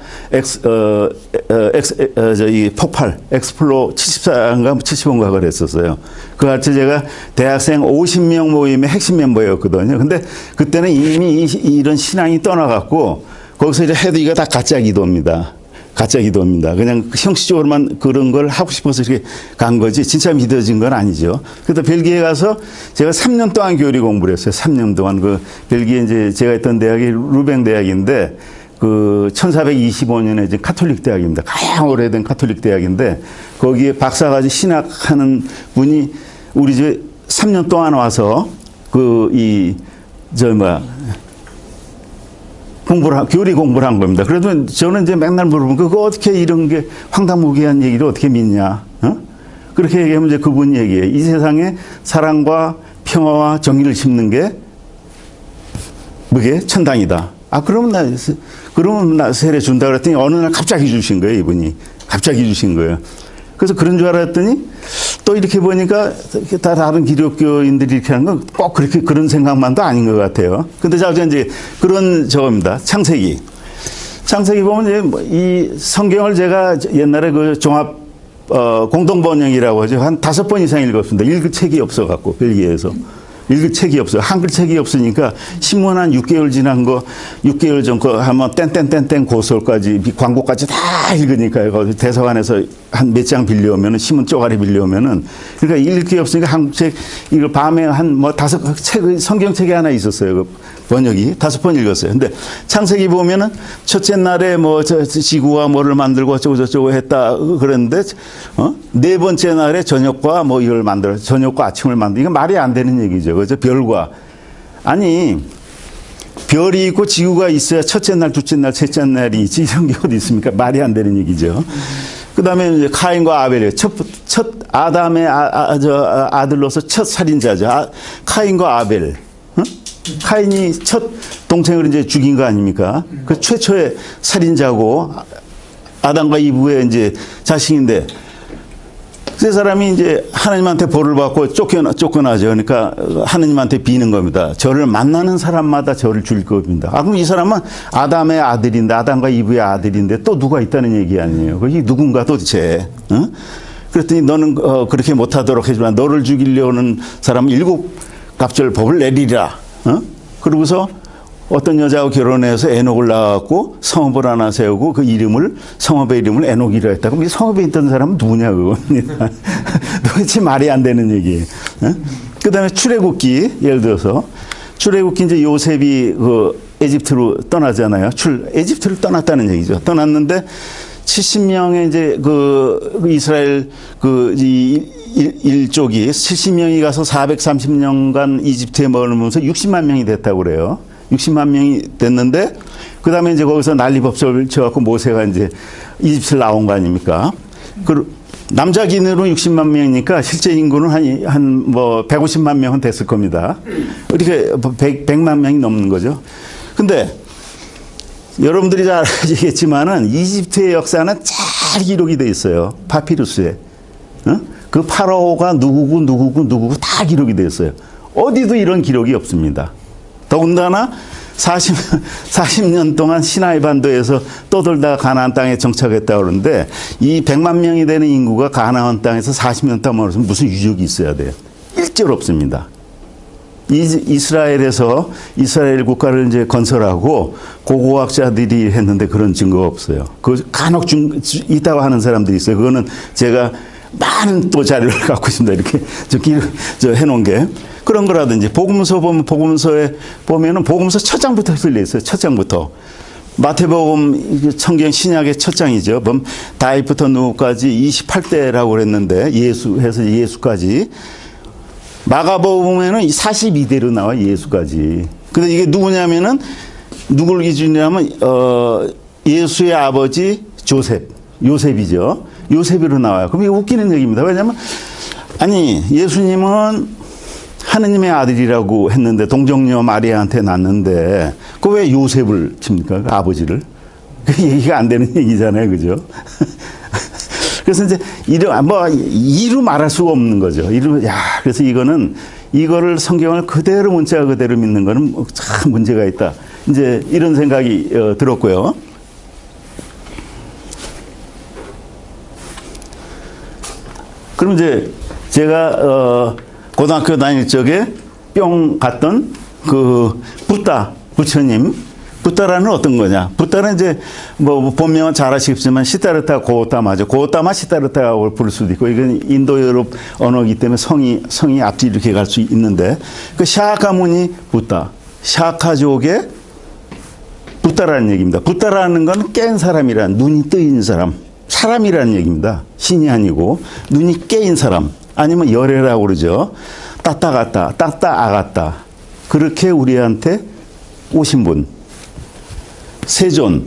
폭발 엑스플로 74인가 75인가 그랬었어요. 그 같이 제가 대학생 50명 모임의 핵심 멤버였거든요. 근데 그때는 이미 이런 신앙이 떠나갔고 거기서 이제 해도 이거 다 가짜 기도입니다. 그냥 형식적으로만 그런 걸 하고 싶어서 이렇게 간 거지 진짜 믿어진 건 아니죠. 그래서 벨기에 가서 제가 3년 동안 교리 공부를 했어요. 3년 동안 그 벨기에 이제 제가 있던 대학이 루뱅 대학인데 그 1425년에 이제 카톨릭 대학입니다. 가장 오래된 카톨릭 대학인데 거기에 박사과정 신학하는 분이 우리 집에 3년 동안 와서 교리 공부를 한 겁니다. 그래도 저는 이제 맨날 물어보면 그거 어떻게 이런 게 황당무계한 얘기를 어떻게 믿냐? 그렇게 얘기하면 이제 그분 얘기해요. 이 세상에 사랑과 평화와 정의를 심는 게 뭐게? 천당이다. 그러면 나 세례 준다 그랬더니 어느 날 갑자기 주신 거예요, 이분이. 갑자기 주신 거예요. 그래서 그런 줄 알았더니 또 이렇게 보니까 다 다른 기독교인들이 이렇게 하는 건 꼭 그렇게 그런 생각만도 아닌 것 같아요. 근데 자, 이제 그런 저겁니다. 창세기 보면 이제 이 성경을 제가 옛날에 그 종합 공동번역이라고 하죠. 한 5번 이상 읽었습니다. 읽을 책이 없어갖고 벨기에에서. 읽을 책이 없어요. 한글 책이 없으니까 신문 한 6개월 지난 거, 6개월 전 거 하면 땡땡땡땡 고설까지 광고까지 다 읽으니까요. 거기 대사관에서 한 몇 장 빌려오면은 신문 쪼가리 빌려오면은 그러니까 읽을 게 없으니까 한국 책 이걸 밤에 한 뭐 5책 성경책이 하나 있었어요. 그 번역이 5번 읽었어요. 근데 창세기 보면은 첫째 날에 뭐 지구가 뭐를 만들고 어쩌고 저쩌고 했다 그랬는데 네 번째 날에 저녁과 뭐 이걸 만들어 저녁과 아침을 만들 이거 말이 안 되는 얘기죠. 그죠? 별과 아니 별이 있고 지구가 있어야 첫째 날, 둘째 날, 셋째 날이 있지 이런 게 어디 있습니까? 말이 안 되는 얘기죠. 그다음에 이제 카인과 아벨이에요. 첫 아담의 아들로서 첫 살인자죠. 카인과 아벨. 카인이 첫 동생을 이제 죽인 거 아닙니까? 그 최초의 살인자고 아담과 이브의 이제 자식인데 그 사람이 이제 하나님한테 벌을 받고 쫓겨나죠. 그러니까 하나님한테 비는 겁니다. 저를 만나는 사람마다 저를 죽일 겁니다. 그럼 이 사람은 아담의 아들인데 아담과 이브의 아들인데 또 누가 있다는 얘기 아니에요. 그게 누군가 도대체. 그랬더니 너는 그렇게 못하도록 하지만 너를 죽이려는 사람은 7갑절 법을 내리라. 그러고서 어떤 여자하고 결혼해서 에녹을 낳았고 성읍을 하나 세우고 그 성읍의 이름을 에녹이라 했다. 그럼 이 성읍에 있던 사람은 누구냐 그건. 도대체 말이 안 되는 얘기예요. 그 다음에 출애굽기 예를 들어서 출애굽기 이제 요셉이 그 에집트로 떠나잖아요. 에집트를 떠났다는 얘기죠. 떠났는데 70명의 이제 그 이스라엘 일족이 70명이 가서 430년간 이집트에 머물면서 60만 명이 됐다고 그래요. 60만 명이 됐는데 그 다음에 이제 거기서 난리법석을 쳐갖고 모세가 이제 이집트를 나온 거 아닙니까? 남자 기준으로 60만 명이니까 실제 인구는 한 150만 명은 됐을 겁니다. 이렇게 100만 명이 넘는 거죠. 근데 여러분들이 잘 아시겠지만은 이집트의 역사는 잘 기록이 돼 있어요. 파피루스에. 그 파라오가 누구고 다 기록이 돼 있어요. 어디도 이런 기록이 없습니다. 더군다나 40년 동안 시나이 반도에서 떠돌다가 가나안 땅에 정착했다고 그러는데 이 100만 명이 되는 인구가 가나안 땅에서 40년 동안 머물면 무슨 유적이 있어야 돼요. 일절 없습니다. 이스라엘에서 이스라엘 국가를 이제 건설하고 고고학자들이 했는데 그런 증거가 없어요. 그 간혹 있다고 하는 사람들이 있어요. 그거는 제가 많은 또 자료를 갖고 있습니다. 이렇게 해놓은 게. 그런 거라든지 복음서 보면 복음서에 보면은 복음서 첫 장부터 흘려 있어요. 첫 장부터. 마태복음 성경 신약의 첫 장이죠. 다윗부터 누구까지 28대라고 그랬는데 예수까지 마가복음에는 42대로 나와 예수까지. 근데 이게 누구냐면은 누굴 기준이냐면 예수의 아버지 요셉이죠. 요셉으로 나와요. 그럼 이게 웃기는 얘기입니다. 왜냐하면 아니 예수님은 하느님의 아들이라고 했는데 동정녀 마리아한테 낳는데 그 왜 요셉을 칩니까? 그 아버지를. 그 얘기가 안 되는 얘기잖아요. 그죠? 그래서 이제 이루 말할 수가 없는 거죠. 그래서 이거를 성경을 그대로 문자 그대로 믿는 거는 참 문제가 있다. 이제 이런 생각이 들었고요. 그럼 이제 제가 고등학교 다닐 적에 뿅 갔던 그 부처님. 붓다라는 어떤 거냐? 붓다는 이제 뭐 본명은 잘 아시겠지만 시타르타 고타마죠. 고타마 시타르타라고 부를 수도 있고 이건 인도 유럽 언어이기 때문에 성이 앞뒤 이렇게 갈 수 있는데 그 샤카무니 붓다, 샤카족의 붓다라는 얘기입니다. 붓다라는 건 깬 사람이란 눈이 뜨인 사람이라는 얘기입니다. 신이 아니고 눈이 깨인 사람 아니면 열애라고 그러죠. 따따갔다, 따따아갔다 그렇게 우리한테 오신 분. 세존,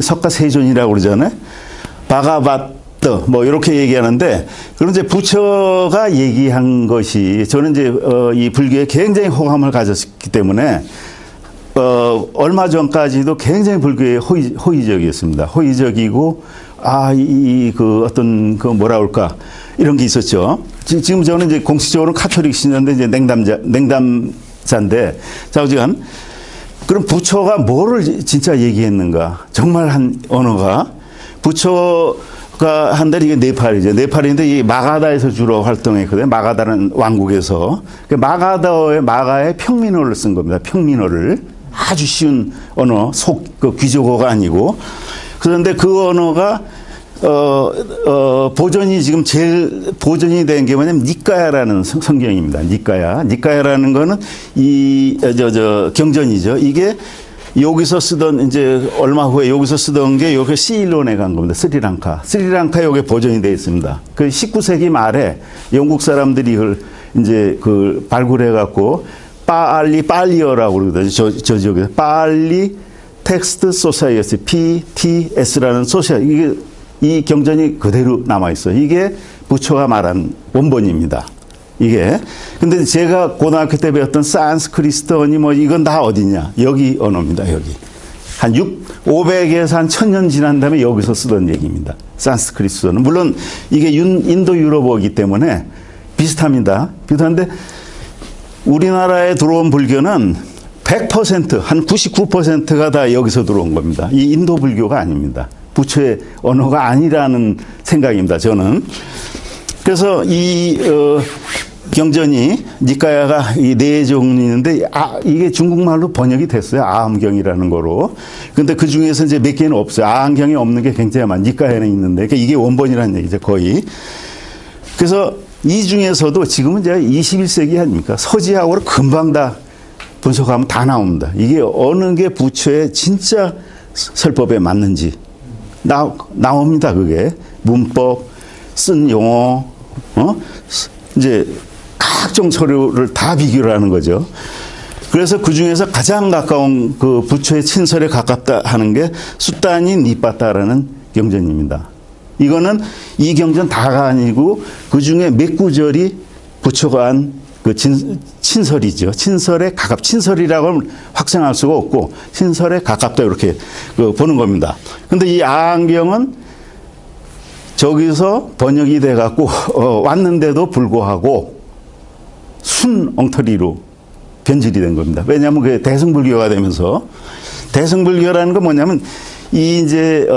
석가 세존이라고 그러잖아요. 바가바트, 뭐, 이렇게 얘기하는데, 그런 이제 부처가 얘기한 것이, 저는 이제, 이 불교에 굉장히 호감을 가졌기 때문에, 얼마 전까지도 굉장히 불교에 호의적이었습니다. 호의적이고, 뭐라 그럴까, 이런 게 있었죠. 지금 저는 이제 공식적으로 카톨릭 신자인데, 이제 냉담자인데, 자우지간, 그럼 부처가 뭐를 진짜 얘기했는가? 정말 한 언어가 부처가 한달 이게 네팔이죠. 네팔인데 이 마가다에서 주로 활동했거든요. 마가다는 왕국에서 마가의 평민어를 쓴 겁니다. 평민어를 아주 쉬운 언어, 그 귀족어가 아니고 그런데 그 언어가 보존이 지금 제일 보존이 된 게 뭐냐면 니까야라는 성경입니다. 니까야라는 거는 경전이죠. 이게 여기서 쓰던 이제 얼마 후에 여기서 쓰던 게 여기 시일론에 간 겁니다. 스리랑카 여기 보존이 되어 있습니다. 그 19세기 말에 영국 사람들이 이걸 이제 그 발굴해 갖고 빨리어라고 그러거든요. 저 지역에서 빨리 텍스트 소사이어티 PTS라는 이게 이 경전이 그대로 남아있어요. 이게 부처가 말한 원본입니다. 이게. 근데 제가 고등학교 때 배웠던 산스크리트어니 뭐 이건 다 어디냐? 여기 언어입니다. 여기. 한 500에서 한 1000년 지난 다음에 여기서 쓰던 얘기입니다. 산스크리트어는. 물론 이게 인도 유럽어이기 때문에 비슷합니다. 비슷한데 우리나라에 들어온 불교는 100%, 한 99%가 다 여기서 들어온 겁니다. 이 인도 불교가 아닙니다. 부처의 언어가 아니라는 생각입니다. 저는. 그래서 이 경전이 니까야가 이 네 종류인데 이게 중국말로 번역이 됐어요. 아함경이라는 거로. 근데 그 중에서 이제 몇 개는 없어요. 아함경이 없는 게 굉장히 많아요. 니까야는 있는데 그러니까 이게 원본이라는 얘기죠. 거의. 그래서 이 중에서도 지금은 이제 21세기 아닙니까? 서지하고는 금방 다 분석하면 다 나옵니다. 이게 어느 게 부처의 진짜 설법에 맞는지 나옵니다. 그게 문법, 쓴 용어, 이제 각종 서류를 다 비교를 하는 거죠. 그래서 그 중에서 가장 가까운 그 부처의 친설에 가깝다 하는 게 수다니 니빠따라는 경전입니다. 이거는 이 경전 다가 아니고 그 중에 몇 구절이 부처가 한 그 친설이죠. 친설이라고 확정할 수가 없고 친설에 가깝다 이렇게 보는 겁니다. 근데 이 아함경은 저기서 번역이 돼 갖고 왔는데도 불구하고 순 엉터리로 변질이 된 겁니다. 왜냐하면 그게 대승불교가 되면서 대승불교라는 건 뭐냐면 이 이제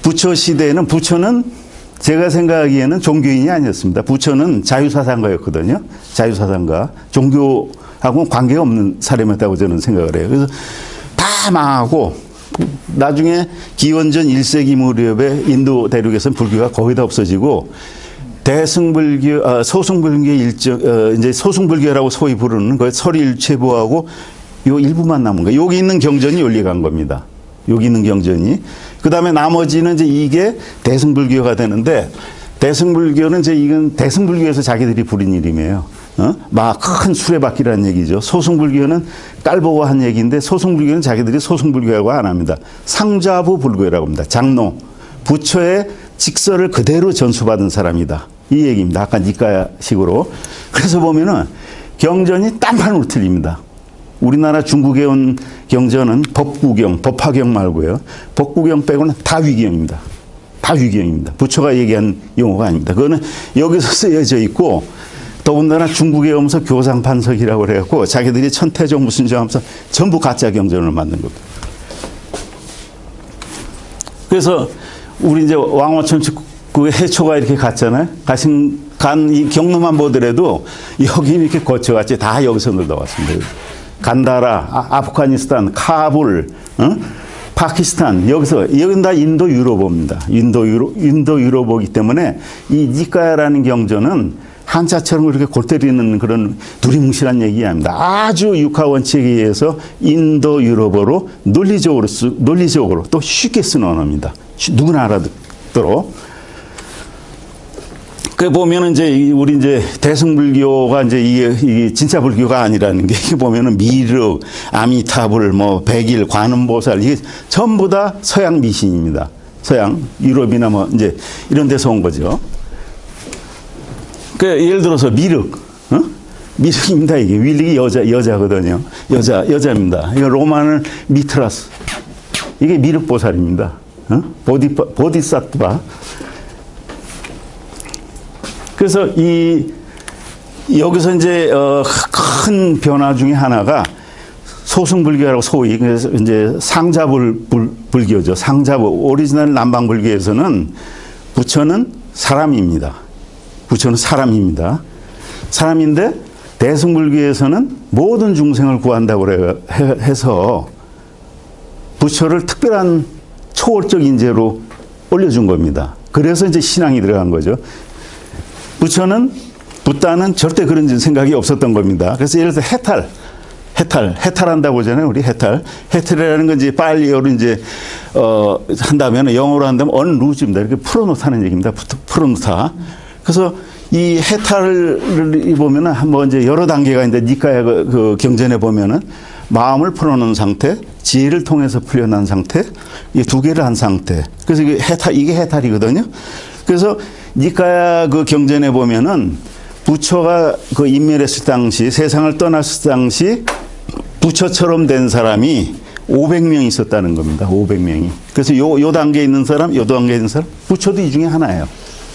부처 시대에는 부처는 제가 생각하기에는 종교인이 아니었습니다. 부처는 자유사상가였거든요. 자유사상가. 종교하고는 관계가 없는 사람이었다고 저는 생각을 해요. 그래서 다 망하고 나중에 기원전 1세기 무렵에 인도 대륙에서는 불교가 거의 다 없어지고 대승불교, 소승불교 이제 소승불교라고 소위 부르는 거 설일체부하고 요 일부만 남은 거예요. 여기 있는 경전이 연리간 겁니다. 여기 있는 경전이. 그 다음에 나머지는 이제 이게 대승불교가 되는데 대승불교는 이제 이건 대승불교에서 자기들이 부린 이름이에요. 막 큰 수레바퀴라는 얘기죠. 소승불교는 깔보고 한 얘기인데 소승불교는 자기들이 소승불교라고 안 합니다. 상좌부 불교라고 합니다. 장로, 부처의 직서를 그대로 전수받은 사람이다. 이 얘기입니다. 아까 니까식으로. 그래서 보면은 경전이 딴판으로 틀립니다. 우리나라 중국에 온 경전은 법구경, 법화경 말고요. 법구경 빼고는 다 위경입니다. 다 위경입니다. 부처가 얘기한 용어가 아닙니다. 그거는 여기서 쓰여져 있고 더군다나 중국에 오면서 교상판석이라고 그래갖고 자기들이 천태종 무슨 저 하면서 전부 가짜 경전을 만든 겁니다. 그래서 우리 이제 왕호천 그 해초가 이렇게 갔잖아요. 간 이 경로만 보더라도 여기 이렇게 거쳐갔지 다 여기서 넣어왔습니다. 간다라, 아프가니스탄, 카불, 파키스탄 여기는 다 인도 유로보입니다. 인도 유로보이기 때문에 이 니까야라는 경전은 한자처럼 그렇게 골 때리는 그런 두리뭉실한 얘기 아닙니다. 아주 육하 원칙에 의해서 인도 유럽어로 논리적으로 또 쉽게 쓰는 언어입니다. 누구나 알아듣도록. 그 보면은 이제 우리 이제 대승불교가 이제 이게 진짜 불교가 아니라는 게 보면은 미륵, 아미타불, 뭐 백일, 관음보살 이게 전부 다 서양 미신입니다. 서양 유럽이나 뭐 이제 이런 데서 온 거죠. 그 예를 들어서 미륵, 미륵입니다. 이게 미륵이 여자거든요. 여자입니다. 이거 로마는 미트라스. 이게 미륵보살입니다. 보디사트바. 그래서 여기서 이제 큰 변화 중에 하나가 소승불교라고 소위 그래서 이제 상자불교죠. 상자불 오리지널 남방불교에서는 부처는 사람입니다. 부처는 사람입니다. 사람인데 대승불교에서는 모든 중생을 구한다고 해서 부처를 특별한 초월적 인재로 올려준 겁니다. 그래서 이제 신앙이 들어간 거죠. 붓다는 절대 그런 생각이 없었던 겁니다. 그래서 예를 들어서 해탈한다고 하잖아요. 우리 해탈이라는 건 이제 빨리어로 이제, 한다면, 영어로 한다면 언루즈입니다. 이렇게 풀어놓다는 얘기입니다. 풀어놓다. 그래서 이 해탈을 보면은 한번 이제 여러 단계가 있는데 니까야 그 경전에 보면은 마음을 풀어놓은 상태, 지혜를 통해서 풀려난 상태, 이 두 개를 한 상태. 그래서 이게 해탈이거든요. 그래서 니까야 그 경전에 보면은 부처가 그 인멸했을 당시, 세상을 떠났을 당시 부처처럼 된 사람이 500명 있었다는 겁니다. 500명이. 그래서 요 단계에 있는 사람, 요 단계에 있는 사람, 부처도 이 중에 하나예요.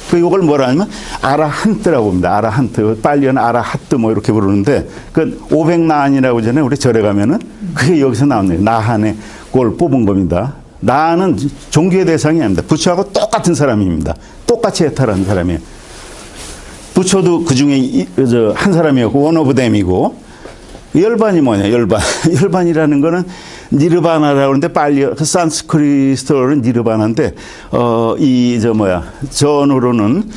그 요걸 뭐라 하냐면 아라한트라고 합니다. 아라한트. 빨리는 아라하트 뭐 이렇게 부르는데 그 500나한이라고 하잖아요. 우리 절에 가면은 그게 여기서 나오네요. 나한의 그걸 뽑은 겁니다. 나는 종교의 대상이 아닙니다. 부처하고 똑같은 사람입니다. 똑같이 해탈한 사람이에요. 부처도 그 중에 한 사람이었고 one of them이고 열반이 뭐냐 열반. 열반이라는 거는 니르바나라고 하는데 빨리 그 산스크리트어로는 니르바나인데 전어로는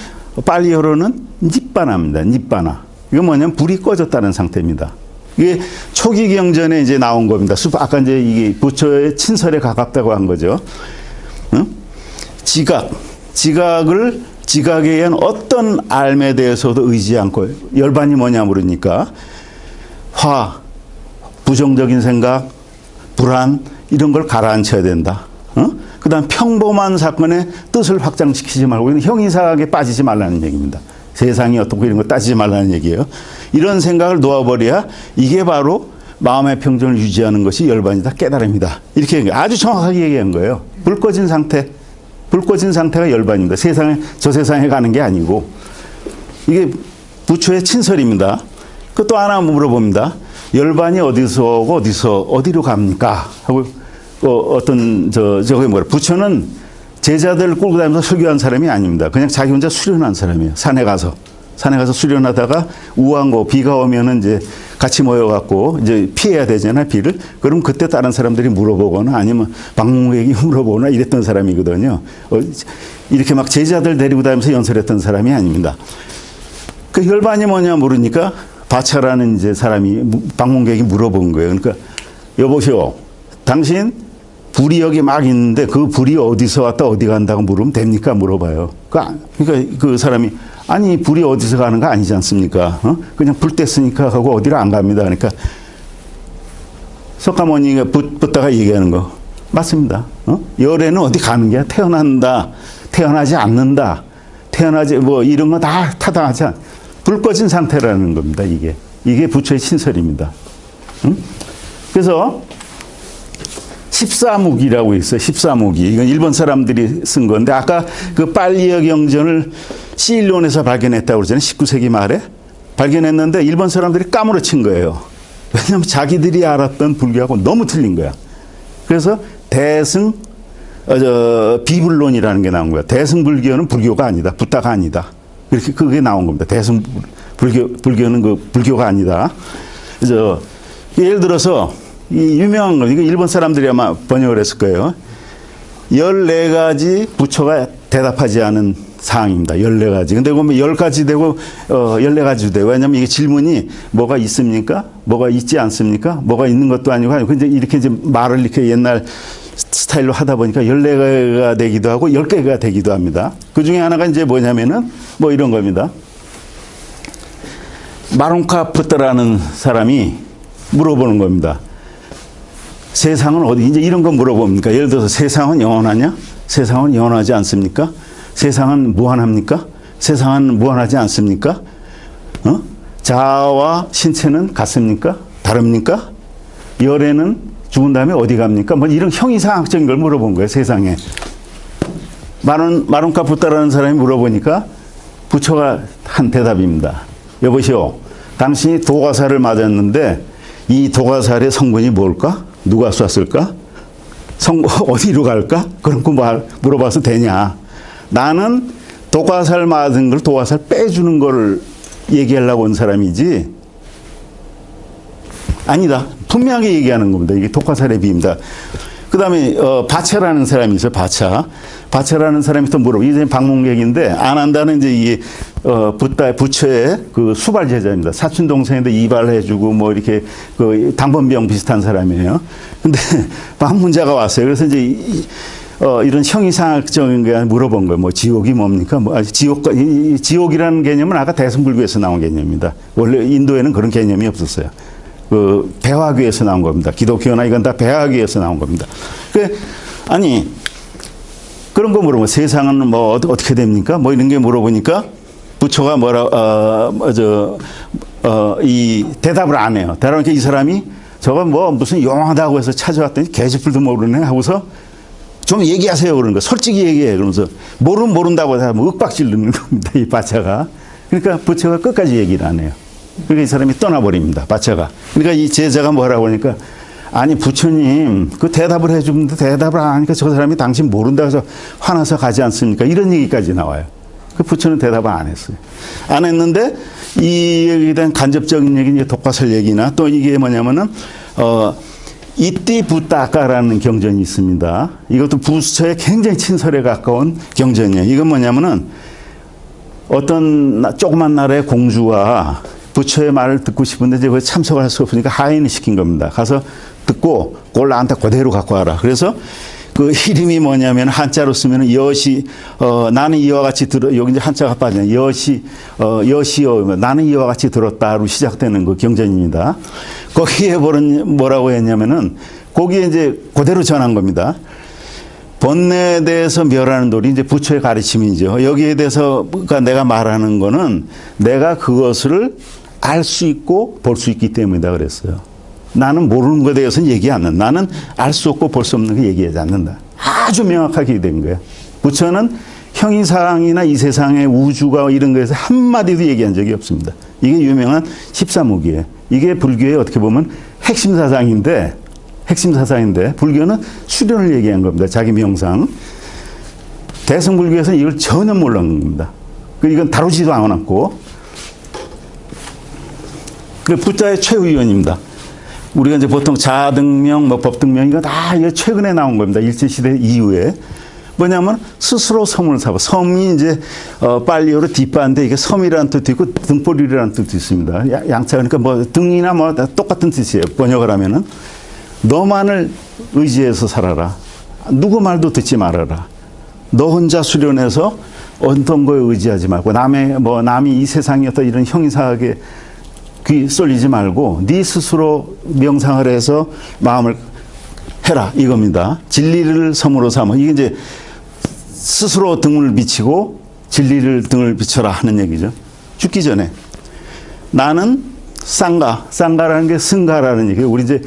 빨리어로는 닙바나입니다. 닙바나. 이거 뭐냐면 불이 꺼졌다는 상태입니다. 이게 초기 경전에 이제 나온 겁니다. 아까 이제 이게 부처의 친설에 가깝다고 한 거죠. 응? 지각에 의한 어떤 알에 대해서도 의지 않고 열반이 뭐냐 물으니까 부정적인 생각, 불안 이런 걸 가라앉혀야 된다. 그다음 평범한 사건의 뜻을 확장시키지 말고 형이상하게 빠지지 말라는 얘기입니다. 세상이 어떻고 이런 거 따지지 말라는 얘기예요. 이런 생각을 놓아버려야 이게 바로 마음의 평정을 유지하는 것이 열반이다, 깨달음이다. 이렇게 아주 정확하게 얘기한 거예요. 불 꺼진 상태가 열반입니다. 저 세상에 가는 게 아니고 이게 부처의 친설입니다. 그 또 하나 물어봅니다. 열반이 어디서 오고 어디로 갑니까? 하고 부처는 제자들을 끌고 다니면서 설교한 사람이 아닙니다. 그냥 자기 혼자 수련한 사람이에요. 산에 가서 수련하다가 우왕고 비가 오면은 이제 같이 모여갖고 이제 피해야 되잖아요, 비를. 그럼 그때 다른 사람들이 물어보거나 아니면 방문객이 물어보거나 이랬던 사람이거든요. 이렇게 막 제자들 데리고 다니면서 연설했던 사람이 아닙니다. 그 열반이 뭐냐 물으니까 바차라는 이제 사람이 방문객이 물어본 거예요. 그러니까 여보시오, 당신 불이 여기 막 있는데 그 불이 어디서 왔다 어디 간다고 물으면 됩니까? 물어봐요. 그러니까 그 사람이 아니 불이 어디서 가는 거 아니지 않습니까? 그냥 불 뗐으니까 하고 어디를 안 갑니다. 그러니까 석가모니가 붙다가 얘기하는 거 맞습니다. 열애는 어디 가는 게 태어난다, 태어나지 않는다, 태어나지 뭐 이런 거 다 타당하지 않. 불 꺼진 상태라는 겁니다. 이게 부처의 신설입니다. 그래서 14무기라고 있어요. 14무기. 이건 일본 사람들이 쓴 건데 아까 그 빨리어 경전을 시일론에서 발견했다고 그러잖아요. 19세기 말에 발견했는데 일본 사람들이 까무러친 거예요. 왜냐하면 자기들이 알았던 불교하고 너무 틀린 거야. 그래서 비불론이라는 게 나온 거야. 대승불교는 불교가 아니다. 붓다가 아니다. 이렇게 그게 나온 겁니다. 불교는 그 불교가 아니다. 그래서 예를 들어서 이 유명한 거, 이거 일본 사람들이 아마 번역을 했을 거예요. 14가지 부처가 대답하지 않은 사항입니다. 14가지. 근데 그러면 10가지 되고, 14가지 되고. 왜냐면 이게 질문이 뭐가 있습니까? 뭐가 있지 않습니까? 뭐가 있는 것도 아니고, 근데 이렇게 이제 말을 이렇게 옛날 스타일로 하다 보니까 14개가 되기도 하고 10개가 되기도 합니다. 그 중에 하나가 이제 뭐냐면은 뭐 이런 겁니다. 마룬카푸트라는 사람이 물어보는 겁니다. 세상은 어디, 이제 이런 거 물어봅니까? 예를 들어서 세상은 영원하냐? 세상은 영원하지 않습니까? 세상은 무한합니까? 세상은 무한하지 않습니까? 자아와 신체는 같습니까? 다릅니까? 열애는 죽은 다음에 어디 갑니까? 뭐 이런 형이상학적인 걸 물어본 거예요, 세상에. 마룬카푸타라는 사람이 물어보니까 부처가 한 대답입니다. 여보시오, 당신이 도가살을 맞았는데 이 도가살의 성분이 뭘까? 누가 쐈을까? 어디로 갈까? 그런 거 물어봐서 되냐? 나는 도가살 맞은 걸 도가살 빼주는 거를 얘기하려고 온 사람이지 아니다. 분명하게 얘기하는 겁니다. 이게 도가살의 비입니다. 그 다음에 바차라는 사람이 있어요. 바차라는 사람이 또 물어보고 이제 방문객인데 안 한다는 이제 이게 부처의 그 수발 제자입니다. 사촌 동생인데 이발해주고 뭐 이렇게 그 당번병 비슷한 사람이에요. 근데 방문자가 왔어요. 그래서 이제 이런 형이상학적인 게 물어본 거예요. 뭐 지옥이 뭡니까? 뭐 지옥이라는 개념은 아까 대승불교에서 나온 개념입니다. 원래 인도에는 그런 개념이 없었어요. 그 배화교에서 나온 겁니다. 기독교나 이건 다 배화교에서 나온 겁니다. 아니 그런 거 물어보면 세상은 뭐 어떻게 됩니까? 뭐 이런 게 물어보니까 부처가 이 대답을 안 해요. 대답하니까 이 사람이 저거 뭐 무슨 영하다고 해서 찾아왔더니 개쥐뿔도 모르네 하고서 좀 얘기하세요 그러는 거. 솔직히 얘기해 그러면서 모른다고 해서 윽박질 넣는 겁니다. 이 바차가. 그러니까 부처가 끝까지 얘기를 안 해요. 그러니까 이 사람이 떠나버립니다. 바차가. 그러니까 이 제자가 뭐라고 하니까 아니 부처님 그 대답을 해주는데 대답을 안 하니까 저 사람이 당신 모른다고 해서 화나서 가지 않습니까? 이런 얘기까지 나와요. 그 부처는 대답을 안 했어요. 안 했는데 이 얘기에 대한 간접적인 얘기, 이제 독가설 얘기나 또 이게 뭐냐면은 이띠부따까라는 경전이 있습니다. 이것도 부처의 굉장히 친설에 가까운 경전이에요. 이건 뭐냐면은 어떤 조그만 나라의 공주가 부처의 말을 듣고 싶은데 이제 참석할 수 없으니까 하인을 시킨 겁니다. 가서 듣고 그걸 나한테 그대로 갖고 와라. 그래서 그 이름이 뭐냐면 한자로 쓰면 여시 나는 이와 같이 들어 여기 이제 한자가 빠지네. 여시여 나는 이와 같이 들었다로 시작되는 그 경전입니다. 거기에 뭐라고 했냐면은 거기에 이제 그대로 전한 겁니다. 번뇌에 대해서 멸하는 도리 이제 부처의 가르침이죠. 여기에 대해서 그러니까 내가 말하는 거는 내가 그것을 알 수 있고 볼 수 있기 때문이다 그랬어요. 나는 모르는 것에 대해서는 얘기 안 한다. 나는 알 수 없고 볼 수 없는 거 얘기하지 않는다. 아주 명확하게 된 거예요. 부처는 형이상이나 이 세상의 우주가 이런 거에서 한마디도 얘기한 적이 없습니다. 이게 유명한 14무기예요. 이게 불교의 어떻게 보면 핵심 사상인데 불교는 수련을 얘기한 겁니다. 자기 명상. 대승불교에서는 이걸 전혀 몰랐는 겁니다. 이건 다루지도 않았고 그 부자의 최후위원입니다. 우리가 이제 보통 자등명, 뭐 법등명 이거 다 최근에 나온 겁니다. 일제시대 이후에. 뭐냐면 스스로 섬을 사고 섬이 이제 빨리어로 뒷바인데 이게 섬이라는 뜻도 있고 등불이라는 뜻도 있습니다. 양차 그러니까 뭐 등이나 뭐 똑같은 뜻이에요. 번역을 하면은 너만을 의지해서 살아라. 누구 말도 듣지 말아라. 너 혼자 수련해서 어떤 거에 의지하지 말고 남이 이 세상에 어떤 이런 형이상하게 귀 쏠리지 말고 네 스스로 명상을 해서 마음을 해라 이겁니다. 진리를 섬으로 삼아. 이게 이제 스스로 등을 비치고 진리를 등을 비춰라 하는 얘기죠. 죽기 전에 나는 쌍가라는 게 승가라는 얘기예요. 우리 이제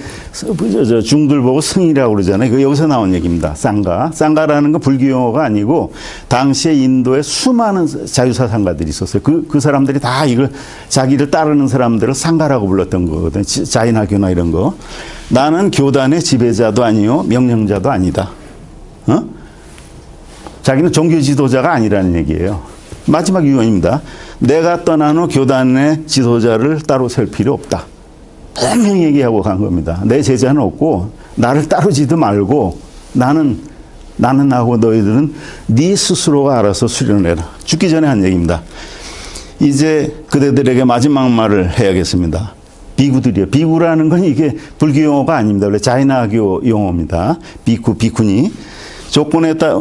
중들 보고 승이라고 그러잖아요. 그 여기서 나온 얘기입니다. 쌍가라는 건 불교 용어가 아니고 당시에 인도에 수많은 자유사상가들이 있었어요. 그 사람들이 다 이걸 자기를 따르는 사람들을 쌍가라고 불렀던 거거든요. 자인하교나 이런 거. 나는 교단의 지배자도 아니요 명령자도 아니다. 자기는 종교 지도자가 아니라는 얘기예요. 마지막 유언입니다. 내가 떠난 후 교단의 지도자를 따로 세울 필요 없다. 분명히 얘기하고 간 겁니다. 내 제자는 없고 나를 따르지도 말고 나는 나고 너희들은 네 스스로가 알아서 수련해라. 죽기 전에 한 얘기입니다. 이제 그대들에게 마지막 말을 해야겠습니다. 비구들이요. 비구라는 건 이게 불교 용어가 아닙니다. 원래 자이나교 용어입니다. 비쿠니. 조건에 따라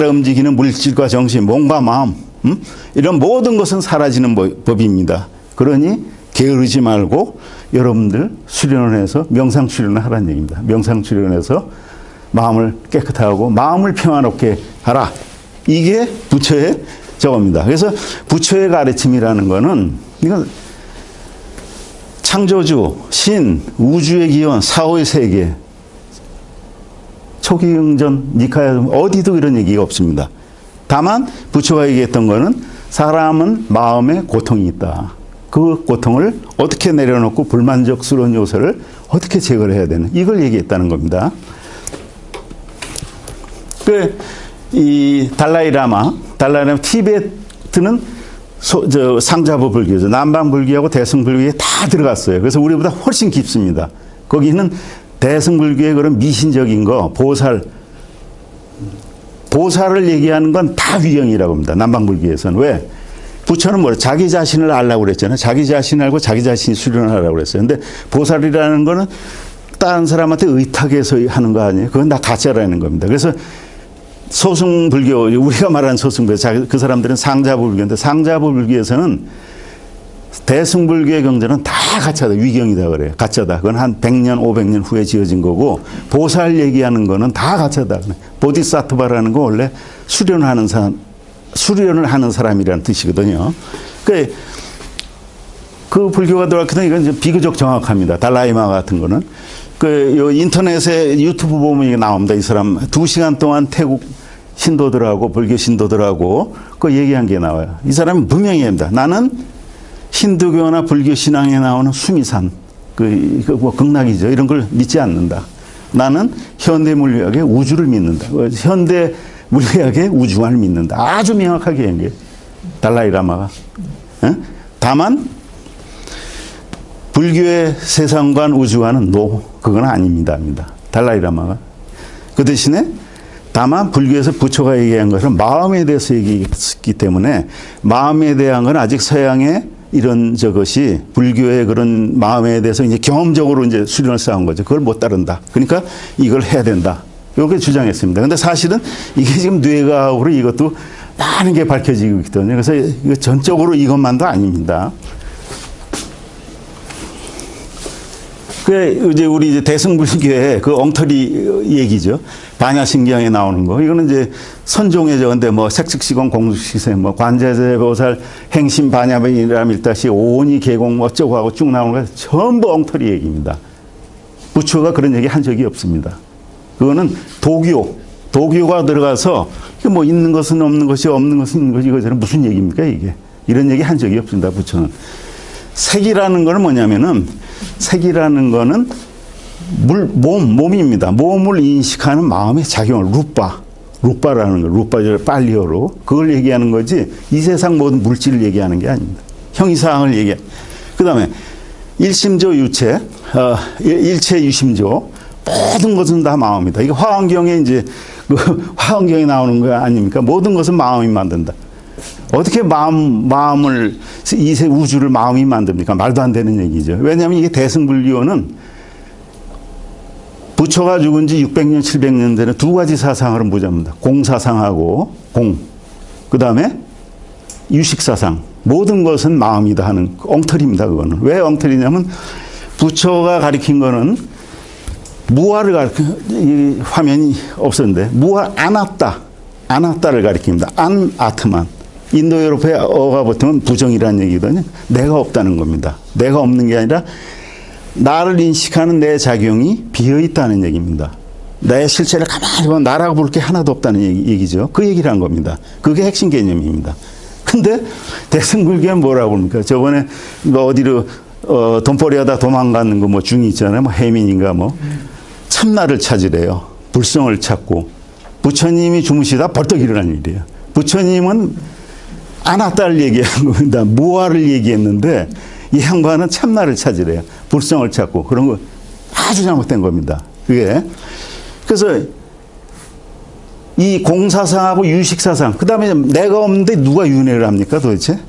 움직이는 물질과 정신, 몸과 마음, 이런 모든 것은 사라지는 법입니다. 그러니 게으르지 말고 여러분들 수련을 해서 명상 수련을 하라는 얘기입니다. 명상 수련해서 마음을 깨끗하고 마음을 평안롭게 하라. 이게 부처의 저겁니다. 그래서 부처의 가르침이라는 거는 이건 창조주, 신, 우주의 기원, 사후의 세계, 초기응전, 니카야 어디도 이런 얘기가 없습니다. 다만 부처가 얘기했던 거는 사람은 마음에 고통이 있다. 그 고통을 어떻게 내려놓고 불만족스러운 요소를 어떻게 제거를 해야 되는 이걸 얘기했다는 겁니다. 이 달라이라마 티베트는 상자부 불교죠. 남방 불교하고 대승 불교에 다 들어갔어요. 그래서 우리보다 훨씬 깊습니다. 거기는 대승불교의 그런 미신적인 거, 보살을 얘기하는 건 다 위경이라고 합니다. 남방불교에서는. 왜? 부처는 뭐래? 자기 자신을 알라고 그랬잖아요. 자기 자신을 알고 자기 자신이 수련을 하라고 그랬어요. 근데 보살이라는 거는 다른 사람한테 의탁해서 하는 거 아니에요? 그건 다 가짜라는 겁니다. 그래서 소승불교, 우리가 말하는 소승불교, 그 사람들은 상자불교인데 상자불교에서는 대승불교의 경전은 다 가짜다. 위경이다 그래요. 가짜다. 그건 한 100년, 500년 후에 지어진 거고 보살 얘기하는 거는 다 가짜다. 보디사트바라는 거 원래 수련을 하는 사람이라는 뜻이거든요. 그 불교가 들어왔거든요. 이건 이제 비교적 정확합니다. 달라이마 같은 거는. 인터넷에 유튜브 보면 이게 나옵니다. 이 사람 2시간 동안 태국 신도들하고 불교 신도들하고 그 얘기한 게 나와요. 이 사람은 분명히 합니다. 나는 힌두교나 불교 신앙에 나오는 수미산, 뭐 극락이죠. 이런 걸 믿지 않는다. 나는 현대 물리학의 우주를 믿는다. 현대 물리학의 우주관을 믿는다. 아주 명확하게 얘기해요. 달라이라마가. 다만 불교의 세상관 우주관은 그건 아닙니다. 달라이라마가. 그 대신에 다만 불교에서 부처가 얘기한 것은 마음에 대해서 얘기했기 때문에 마음에 대한 건 아직 서양의 이런 저것이 불교의 그런 마음에 대해서 이제 경험적으로 이제 수련을 쌓은 거죠. 그걸 못 따른다. 그러니까 이걸 해야 된다. 이렇게 주장했습니다. 근데 사실은 이게 지금 뇌과학으로 이것도 많은 게 밝혀지고 있거든요. 그래서 이거 전적으로 아닙니다. 이제 우리 이제 대승불교의 그 엉터리 얘기죠. 반야신경에 나오는 거. 이거는 이제 선종의 저건데 뭐 색즉시공 공숙시세 뭐 관제제보살 행심 반야변이람 일다시 오니 계공 어쩌고 하고 쭉 나오는 거 전부 엉터리 얘기입니다. 부처가 그런 얘기 한 적이 없습니다. 그거는 도교가 들어가서 뭐 있는 것은 없는 것이 없는 것은 있는 것이 이거는 무슨 얘기입니까 이게. 이런 얘기 한 적이 없습니다. 부처는. 색이라는 거는 뭐냐면은 색이라는 거는 몸입니다. 몸을 인식하는 마음의 작용을 루빠라는 거, 루빠를 빨리어로 그걸 얘기하는 거지 이 세상 모든 물질을 얘기하는 게 아닙니다. 형이상을 얘기해. 그 다음에 일심조 유체, 일체 유심조 모든 것은 다 마음이다. 이게 화엄경에 이제 화엄경에 나오는 거 아닙니까? 모든 것은 마음이 만든다. 어떻게 우주를 마음이 만듭니까? 말도 안 되는 얘기죠. 왜냐하면 이게 대승불교는 부처가 죽은 지 600년, 700년 전에 두 가지 사상을 보자입니다. 공사상하고 그 다음에 유식사상. 모든 것은 마음이다 하는 엉터리입니다. 그거는. 왜 엉터리냐면 부처가 가리킨 거는 무아를 이 화면이 없었는데 무아 아나따를 가리킵니다. 안 아트만. 인도 유럽의 어가 보통은 부정이라는 얘기거든요. 내가 없다는 겁니다. 내가 없는 게 아니라 나를 인식하는 내 작용이 비어 있다는 얘기입니다. 내 실체를 가만히 보면 나라고 볼 게 하나도 없다는 얘기죠. 그 얘기를 한 겁니다. 그게 핵심 개념입니다. 근데 대승불교는 뭐라고 합니까? 저번에 뭐 어디로 돈벌이 하다 도망가는 거 뭐 중이 있잖아요. 뭐 해민인가 뭐. 참나를 찾으래요. 불성을 찾고. 부처님이 주무시다 벌떡 일어난 일이에요. 부처님은 아나따를 얘기한 겁니다. 무아를 얘기했는데 이 양반은 참나를 찾으래요. 불성을 찾고. 그런 거 아주 잘못된 겁니다. 그게. 그래서 이 공사상하고 유식사상, 그 다음에 내가 없는데 누가 윤회를 합니까 도대체?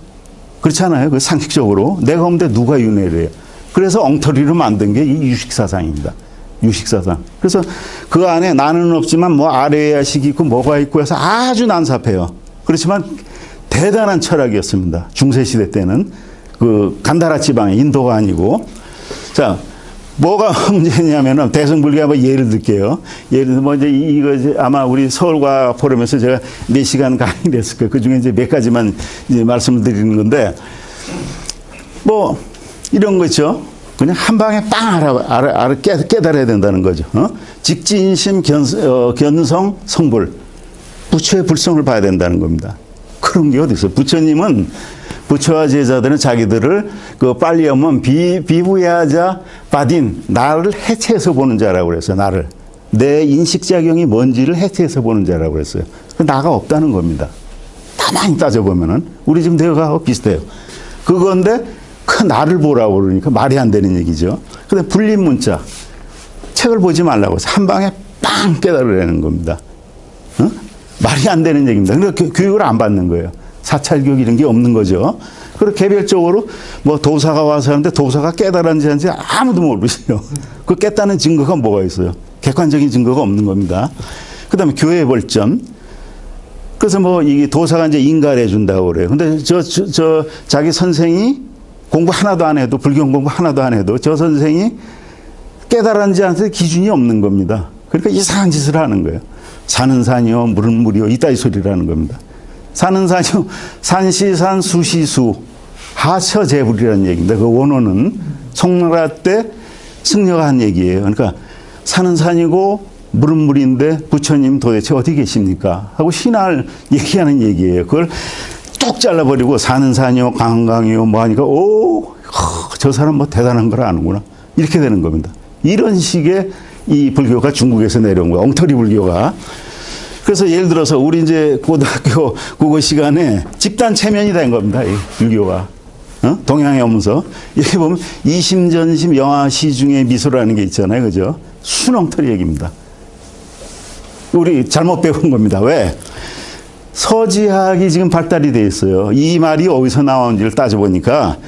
그렇잖아요. 그 상식적으로. 내가 없는데 누가 윤회를 해요. 그래서 엉터리로 만든 게 이 유식사상입니다. 유식사상. 그래서 그 안에 나는 없지만 뭐 아래야식이 있고 뭐가 있고 해서 아주 난삽해요. 그렇지만 대단한 철학이었습니다. 중세시대 때는. 그 간다라 지방의 인도가 아니고. 자, 뭐가 문제냐면은 대승불교 한번 예를 들게요. 예를 들면 뭐 이제 이거 이제 아마 우리 서울과 포럼에서 제가 4시간 강의를 했을 거예요. 그 중에 이제 몇 가지만 이제 말씀을 드리는 건데 뭐 이런 거 있죠. 그냥 한 방에 빵 깨달아야 된다는 거죠. 직진심 견성 성불. 부처의 불성을 봐야 된다는 겁니다. 그런 게 어디 있어요? 부처님은 부처와 제자들은 자기들을 그 빨리 하면 비부야자 바딘 나를 해체해서 보는 자라고 그랬어요. 나를 내 인식작용이 뭔지를 해체해서 보는 자라고 그랬어요. 나가 없다는 겁니다. 가만히 따져보면은 우리 지금 대화가 비슷해요. 그건데 그 나를 보라고 그러니까 말이 안 되는 얘기죠. 근데 불림문자 책을 보지 말라고 해서 한 방에 빵 깨달으라는 겁니다. 말이 안 되는 얘기입니다. 그러니까 교육을 안 받는 거예요. 사찰교육 이런 게 없는 거죠. 그리고 개별적으로 뭐 도사가 와서 하는데 도사가 깨달았는지 한지 아무도 모르세요. 그 깼다는 증거가 뭐가 있어요? 객관적인 증거가 없는 겁니다. 그 다음에 교회 벌점. 그래서 뭐 이 도사가 이제 인가를 해준다고 그래요. 근데 저 자기 선생이 공부 하나도 안 해도, 불교 공부 하나도 안 해도 저 선생이 깨달았는지 한테 기준이 없는 겁니다. 그러니까 이상한 짓을 하는 거예요. 산은 산이요, 물은 물이요, 이따위 소리를 하는 겁니다. 산은 산이요, 산시산 수시수, 하처제불이라는 얘기입니다. 그 원어는 송나라 때 승려가 한 얘기예요. 그러니까 산은 산이고 물은 물인데 부처님 도대체 어디 계십니까? 하고 신화를 얘기하는 얘기예요. 그걸 뚝 잘라버리고 산은 산이요, 강은 강이요, 뭐 하니까 저 사람 뭐 대단한 걸 아는구나. 이렇게 되는 겁니다. 이런 식의 이 불교가 중국에서 내려온 거야. 엉터리 불교가. 그래서 예를 들어서 우리 이제 고등학교 국어 시간에 집단 체면이 된 겁니다. 이 불교가. 동양에 오면서. 여기 보면 이심전심 영화시 중에 미소라는 게 있잖아요. 그죠? 순엉터리 얘기입니다. 우리 잘못 배운 겁니다. 왜? 서지학이 지금 발달이 되어 있어요. 이 말이 어디서 나온지를 따져보니까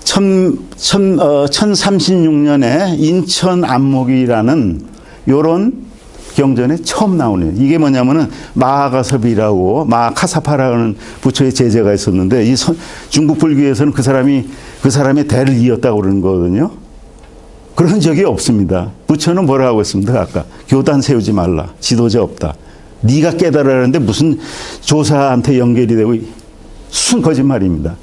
1036년에 인천 안목이라는 요런 경전에 처음 나오네요. 이게 뭐냐면은 마하가섭이라고 마하카사파라는 부처의 제자가 있었는데 이 중국 불교에서는 그 사람의 대를 이었다고 그러는 거거든요. 그런 적이 없습니다. 부처는 뭐라고 했습니다. 아까 교단 세우지 말라. 지도자 없다. 네가 깨달으라는데 무슨 조사한테 연결이 되고 순 거짓말입니다.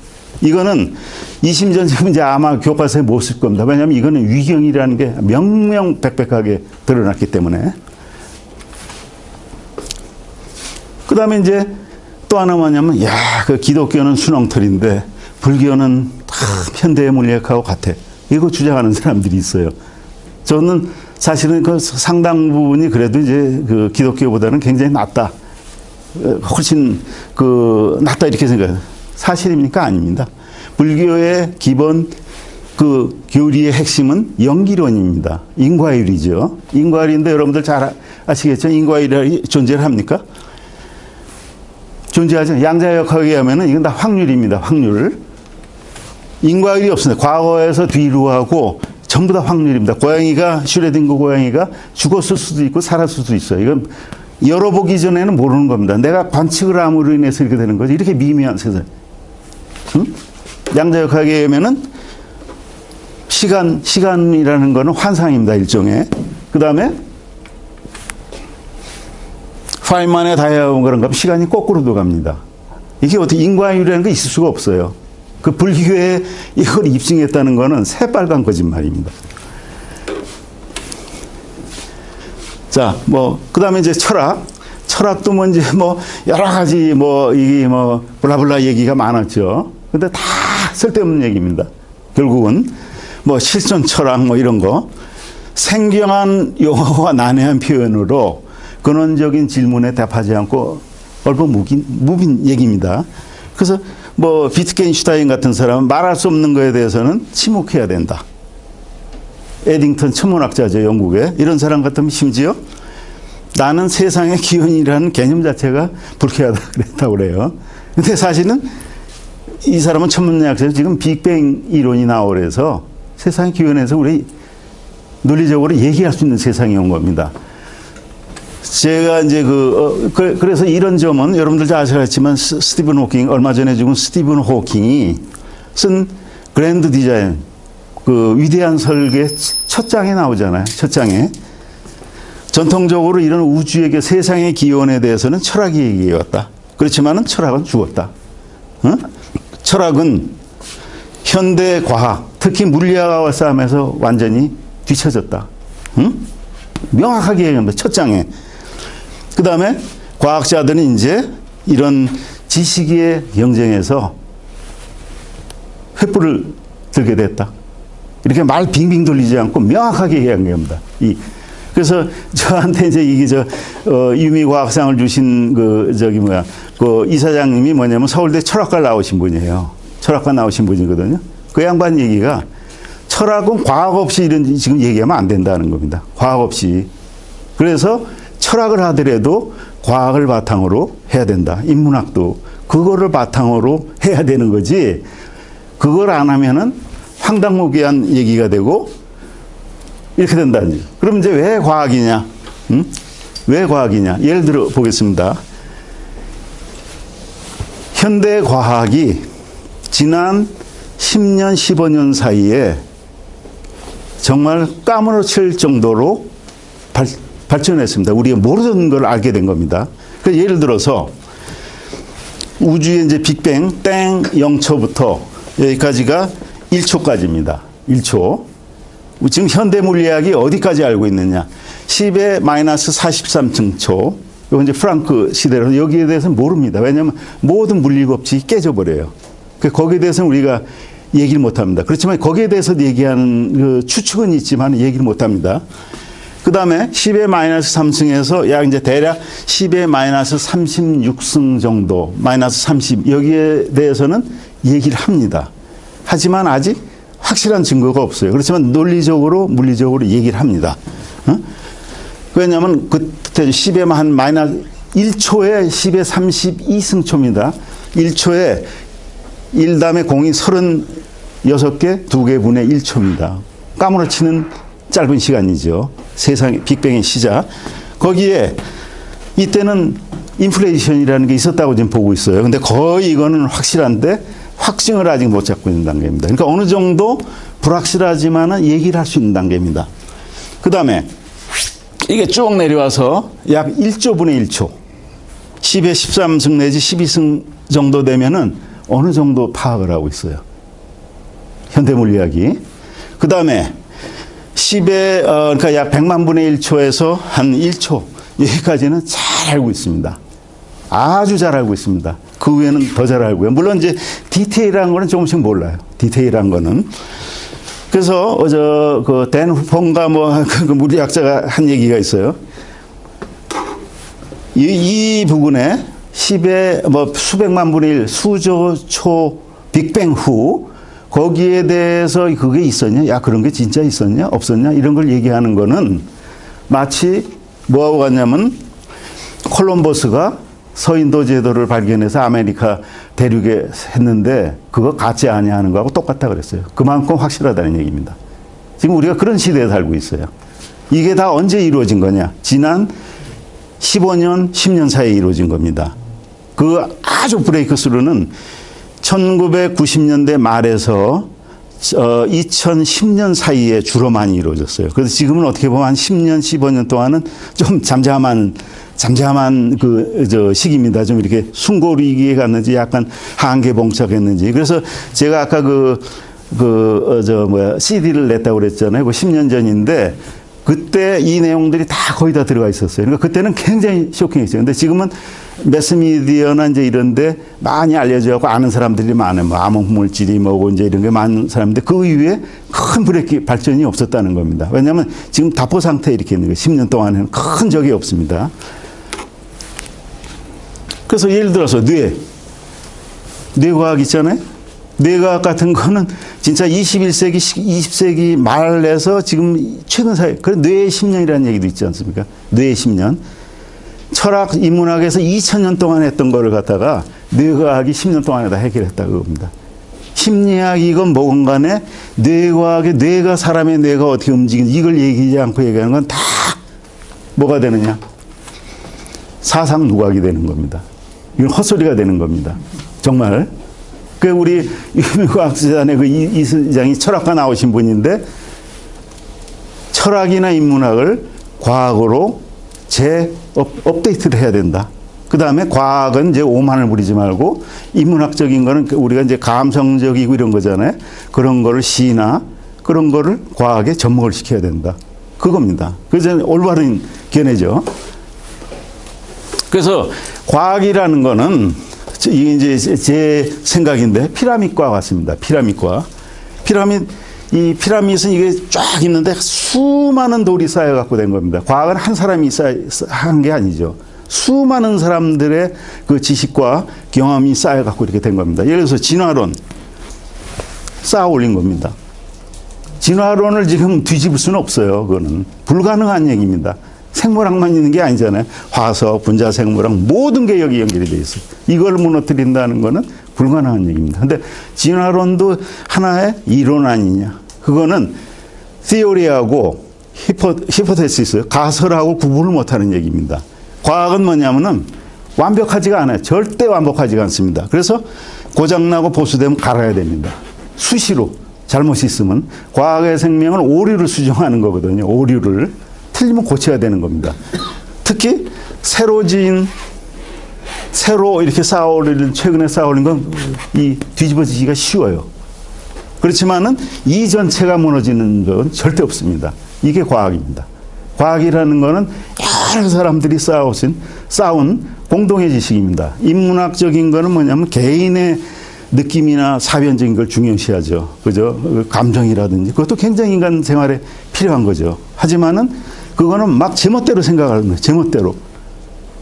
이거는 이심전심은 이제 아마 교과서에 못 쓸 겁니다. 왜냐하면 이거는 위경이라는 게 명명백백하게 드러났기 때문에. 그 다음에 이제 또 하나 뭐냐면, 그 기독교는 순엉터리인데, 불교는 다 현대의 물리학하고 같아. 이거 주장하는 사람들이 있어요. 저는 사실은 그 상당 부분이 그래도 이제 그 기독교보다는 굉장히 낫다. 훨씬 낫다 이렇게 생각해요. 사실입니까? 아닙니다. 불교의 기본 그 교리의 핵심은 영기론입니다. 인과율이죠. 인과율인데 여러분들 잘 아시겠죠? 인과율이 존재를 합니까? 존재하죠. 양자역학에 하면은 이건 다 확률입니다. 확률. 인과율이 없습니다. 과거에서 뒤로 하고 전부 다 확률입니다. 고양이가 슈레딩거 고양이가 죽었을 수도 있고 살았을 수도 있어요. 이건 열어보기 전에는 모르는 겁니다. 내가 관측을 함으로 인해서 이렇게 되는 거지. 이렇게 미미한 세상. 응? 양자역학에 의하면은 시간이라는 거는 환상입니다. 일종의. 그 다음에 파인만의 다이아몬드 그런 거 시간이 거꾸로도 갑니다. 이게 어떻게 인과율이라는 게 있을 수가 없어요. 그 불교에 이걸 입증했다는 거는 새빨간 거짓말입니다. 자, 그 다음에 이제 철학도 뭐 이제 여러 가지 이게 블라블라 얘기가 많았죠. 근데 다 쓸데없는 얘기입니다. 결국은 실존 철학 이런 거. 생경한 용어와 난해한 표현으로 근원적인 질문에 답하지 않고 얼른 무빈 얘기입니다. 그래서 비트겐슈타인 같은 사람은 말할 수 없는 거에 대해서는 침묵해야 된다. 에딩턴 천문학자죠, 영국에. 이런 사람 같으면 심지어 나는 세상의 기원이라는 개념 자체가 불쾌하다 그랬다고 그래요. 근데 사실은 이 사람은 천문학자죠. 지금 빅뱅 이론이 나오고 그래서 세상의 기원에서 우리 논리적으로 얘기할 수 있는 세상이 온 겁니다. 제가 이제 그래서 이런 점은 여러분들 다 아시겠지만 스티븐 호킹, 얼마 전에 죽은 스티븐 호킹이 쓴 그랜드 디자인, 그 위대한 설계 첫 장에 나오잖아요. 첫 장에. 전통적으로 이런 우주에게 세상의 기원에 대해서는 철학이 얘기해왔다. 그렇지만은 철학은 죽었다. 철학은 현대 과학, 특히 물리학과 싸움에서 완전히 뒤처졌다. 명확하게 얘기합니다. 첫 장에. 그 다음에 과학자들은 이제 이런 지식의 경쟁에서 횃불을 들게 됐다. 이렇게 말 빙빙 돌리지 않고 명확하게 얘기한 겁니다. 그래서 저한테 이제 유미과학상을 주신 그 이사장님이 뭐냐면 서울대 철학과 나오신 분이에요. 철학과 나오신 분이거든요. 그 양반 얘기가 철학은 과학 없이 이런 지금 얘기하면 안 된다는 겁니다. 과학 없이. 그래서 철학을 하더라도 과학을 바탕으로 해야 된다. 인문학도 그거를 바탕으로 해야 되는 거지. 그걸 안 하면은 황당무계한 얘기가 되고 이렇게 된다는 거죠. 그럼 이제 왜 과학이냐? 왜 과학이냐? 예를 들어 보겠습니다. 현대 과학이 지난 10년, 15년 사이에 정말 까무러칠 정도로 발전했습니다. 우리가 모르던 걸 알게 된 겁니다. 그래서 예를 들어서 우주의 이제 빅뱅 땡 0초부터 여기까지가 1초까지입니다. 1초. 지금 현대 물리학이 어디까지 알고 있느냐? 10의 마이너스 43층초. 이건 이제 프랑크 시대로 여기에 대해서는 모릅니다. 왜냐하면 모든 물리 법칙이 깨져버려요. 거기에 대해서는 우리가 얘기를 못 합니다. 그렇지만 거기에 대해서 얘기하는 그 추측은 있지만 얘기를 못 합니다. 그 다음에 10의 마이너스 3승에서 약 이제 대략 10의 마이너스 36승 정도, 마이너스 30, 여기에 대해서는 얘기를 합니다. 하지만 아직 확실한 증거가 없어요. 그렇지만 논리적으로, 물리적으로 얘기를 합니다. 왜냐하면 그때 10의 한 마이너스 1초에 10의 32승초입니다. 1초에 1담의 공이 36개, 2개 분의 1초입니다. 까무러치는 짧은 시간이죠. 세상의 빅뱅의 시작. 거기에 이때는 인플레이션이라는 게 있었다고 지금 보고 있어요. 근데 거의 이거는 확실한데 확증을 아직 못 잡고 있는 단계입니다. 그러니까 어느 정도 불확실하지만은 얘기를 할 수 있는 단계입니다. 그 다음에 이게 쭉 내려와서 약 1조 분의 1초. 10의 13승 내지 12승 정도 되면은 어느 정도 파악을 하고 있어요. 현대 물리학이. 그 다음에 10의, 그러니까 약 100만 분의 1초에서 한 1초. 여기까지는 잘 알고 있습니다. 아주 잘 알고 있습니다. 그 위에는 더 잘 알고요. 물론 이제 디테일한 거는 조금씩 몰라요. 디테일한 거는. 그래서 댄 후폰가 그 물리학자가 한 얘기가 있어요. 이 부분에 10의 수백만 분의 1 수조 초 빅뱅 후 거기에 대해서 그게 있었냐? 야, 그런 게 진짜 있었냐? 없었냐? 이런 걸 얘기하는 거는 마치 뭐하고 같냐면 콜럼버스가 서인도 제도를 발견해서 아메리카 대륙에 했는데 그거 가짜 아니야 하는 거하고 똑같다 그랬어요. 그만큼 확실하다는 얘기입니다. 지금 우리가 그런 시대에 살고 있어요. 이게 다 언제 이루어진 거냐? 지난 15년, 10년 사이에 이루어진 겁니다. 그 아주 브레이크 스루는 1990년대 말에서 2010년 사이에 주로 많이 이루어졌어요. 그래서 지금은 어떻게 보면 한 10년, 15년 동안은 좀 잠잠한 시기입니다. 좀 이렇게 숨고르기에 갔는지 약간 한계 봉착했는지. 그래서 제가 아까 CD를 냈다고 그랬잖아요. 그 10년 전인데 그때 이 내용들이 다 거의 다 들어가 있었어요. 그러니까 그때는 굉장히 쇼킹했어요. 근데 지금은 매스미디어나 이제 이런데 많이 알려져갖고 아는 사람들이 많아요. 뭐 암흑물질이 뭐고 이제 이런 게 많은 사람인데 그 이후에 큰 브레이크 발전이 없었다는 겁니다. 왜냐하면 지금 답보 상태에 이렇게 있는 거예요. 10년 동안에는 큰 적이 없습니다. 그래서 예를 들어서 뇌과학 있잖아요. 뇌과학 같은 거는 진짜 21세기, 20세기 말에서 지금 최근 사회, 그래서 뇌의 10년이라는 얘기도 있지 않습니까? 뇌의 10년. 철학, 인문학에서 2000년 동안 했던 거를 갖다가 뇌과학이 10년 동안에 다 해결했다 그겁니다. 심리학이건 뭐건 간에 뇌과학의 뇌가 사람의 뇌가 어떻게 움직이는지 이걸 얘기하지 않고 얘기하는 건 다 뭐가 되느냐? 사상 누각이 되는 겁니다. 이건 헛소리가 되는 겁니다. 정말. 그 우리 유명과학재단의 그 이수장이 철학과 나오신 분인데 철학이나 인문학을 과학으로 업데이트를 해야 된다. 그 다음에 과학은 이제 오만을 부리지 말고 인문학적인 거는 우리가 이제 감성적이고 이런 거잖아요. 그런 거를 시나 그런 거를 과학에 접목을 시켜야 된다. 그겁니다. 그래서 올바른 견해죠. 그래서 과학이라는 거는 이게 이제 제 생각인데 피라밋과 같습니다. 피라밋과. 이 피라밋은 이게 쫙 있는데 수많은 돌이 쌓여갖고 된 겁니다. 과학은 한 사람이 한 게 아니죠. 수많은 사람들의 그 지식과 경험이 쌓여갖고 이렇게 된 겁니다. 예를 들어서 진화론 쌓아 올린 겁니다. 진화론을 지금 뒤집을 수는 없어요. 그거는 불가능한 얘기입니다. 생물학만 있는 게 아니잖아요. 화석, 분자 생물학 모든 게 여기 연결이 되어 있어요. 이걸 무너뜨린다는 거는 불가능한 얘기입니다. 근데 진화론도 하나의 이론 아니냐. 그거는 theory하고 hypothesis, 가설하고 구분을 못하는 얘기입니다. 과학은 뭐냐면은 완벽하지가 않아요. 절대 완벽하지가 않습니다. 그래서 고장나고 보수되면 갈아야 됩니다. 수시로 잘못이 있으면 과학의 생명은 오류를 수정하는 거거든요. 오류를. 틀리면 고쳐야 되는 겁니다. 특히 새로 이렇게 최근에 쌓아올린 건 이 뒤집어지기가 쉬워요. 그렇지만은 이 전체가 무너지는 건 절대 없습니다. 이게 과학입니다. 과학이라는 거는 여러 사람들이 쌓은 공동의 지식입니다. 인문학적인 거는 뭐냐면 개인의 느낌이나 사변적인 걸 중요시하죠. 그죠? 감정이라든지. 그것도 굉장히 인간 생활에 필요한 거죠. 하지만은 그거는 막 제멋대로 생각하는 거예요. 제멋대로.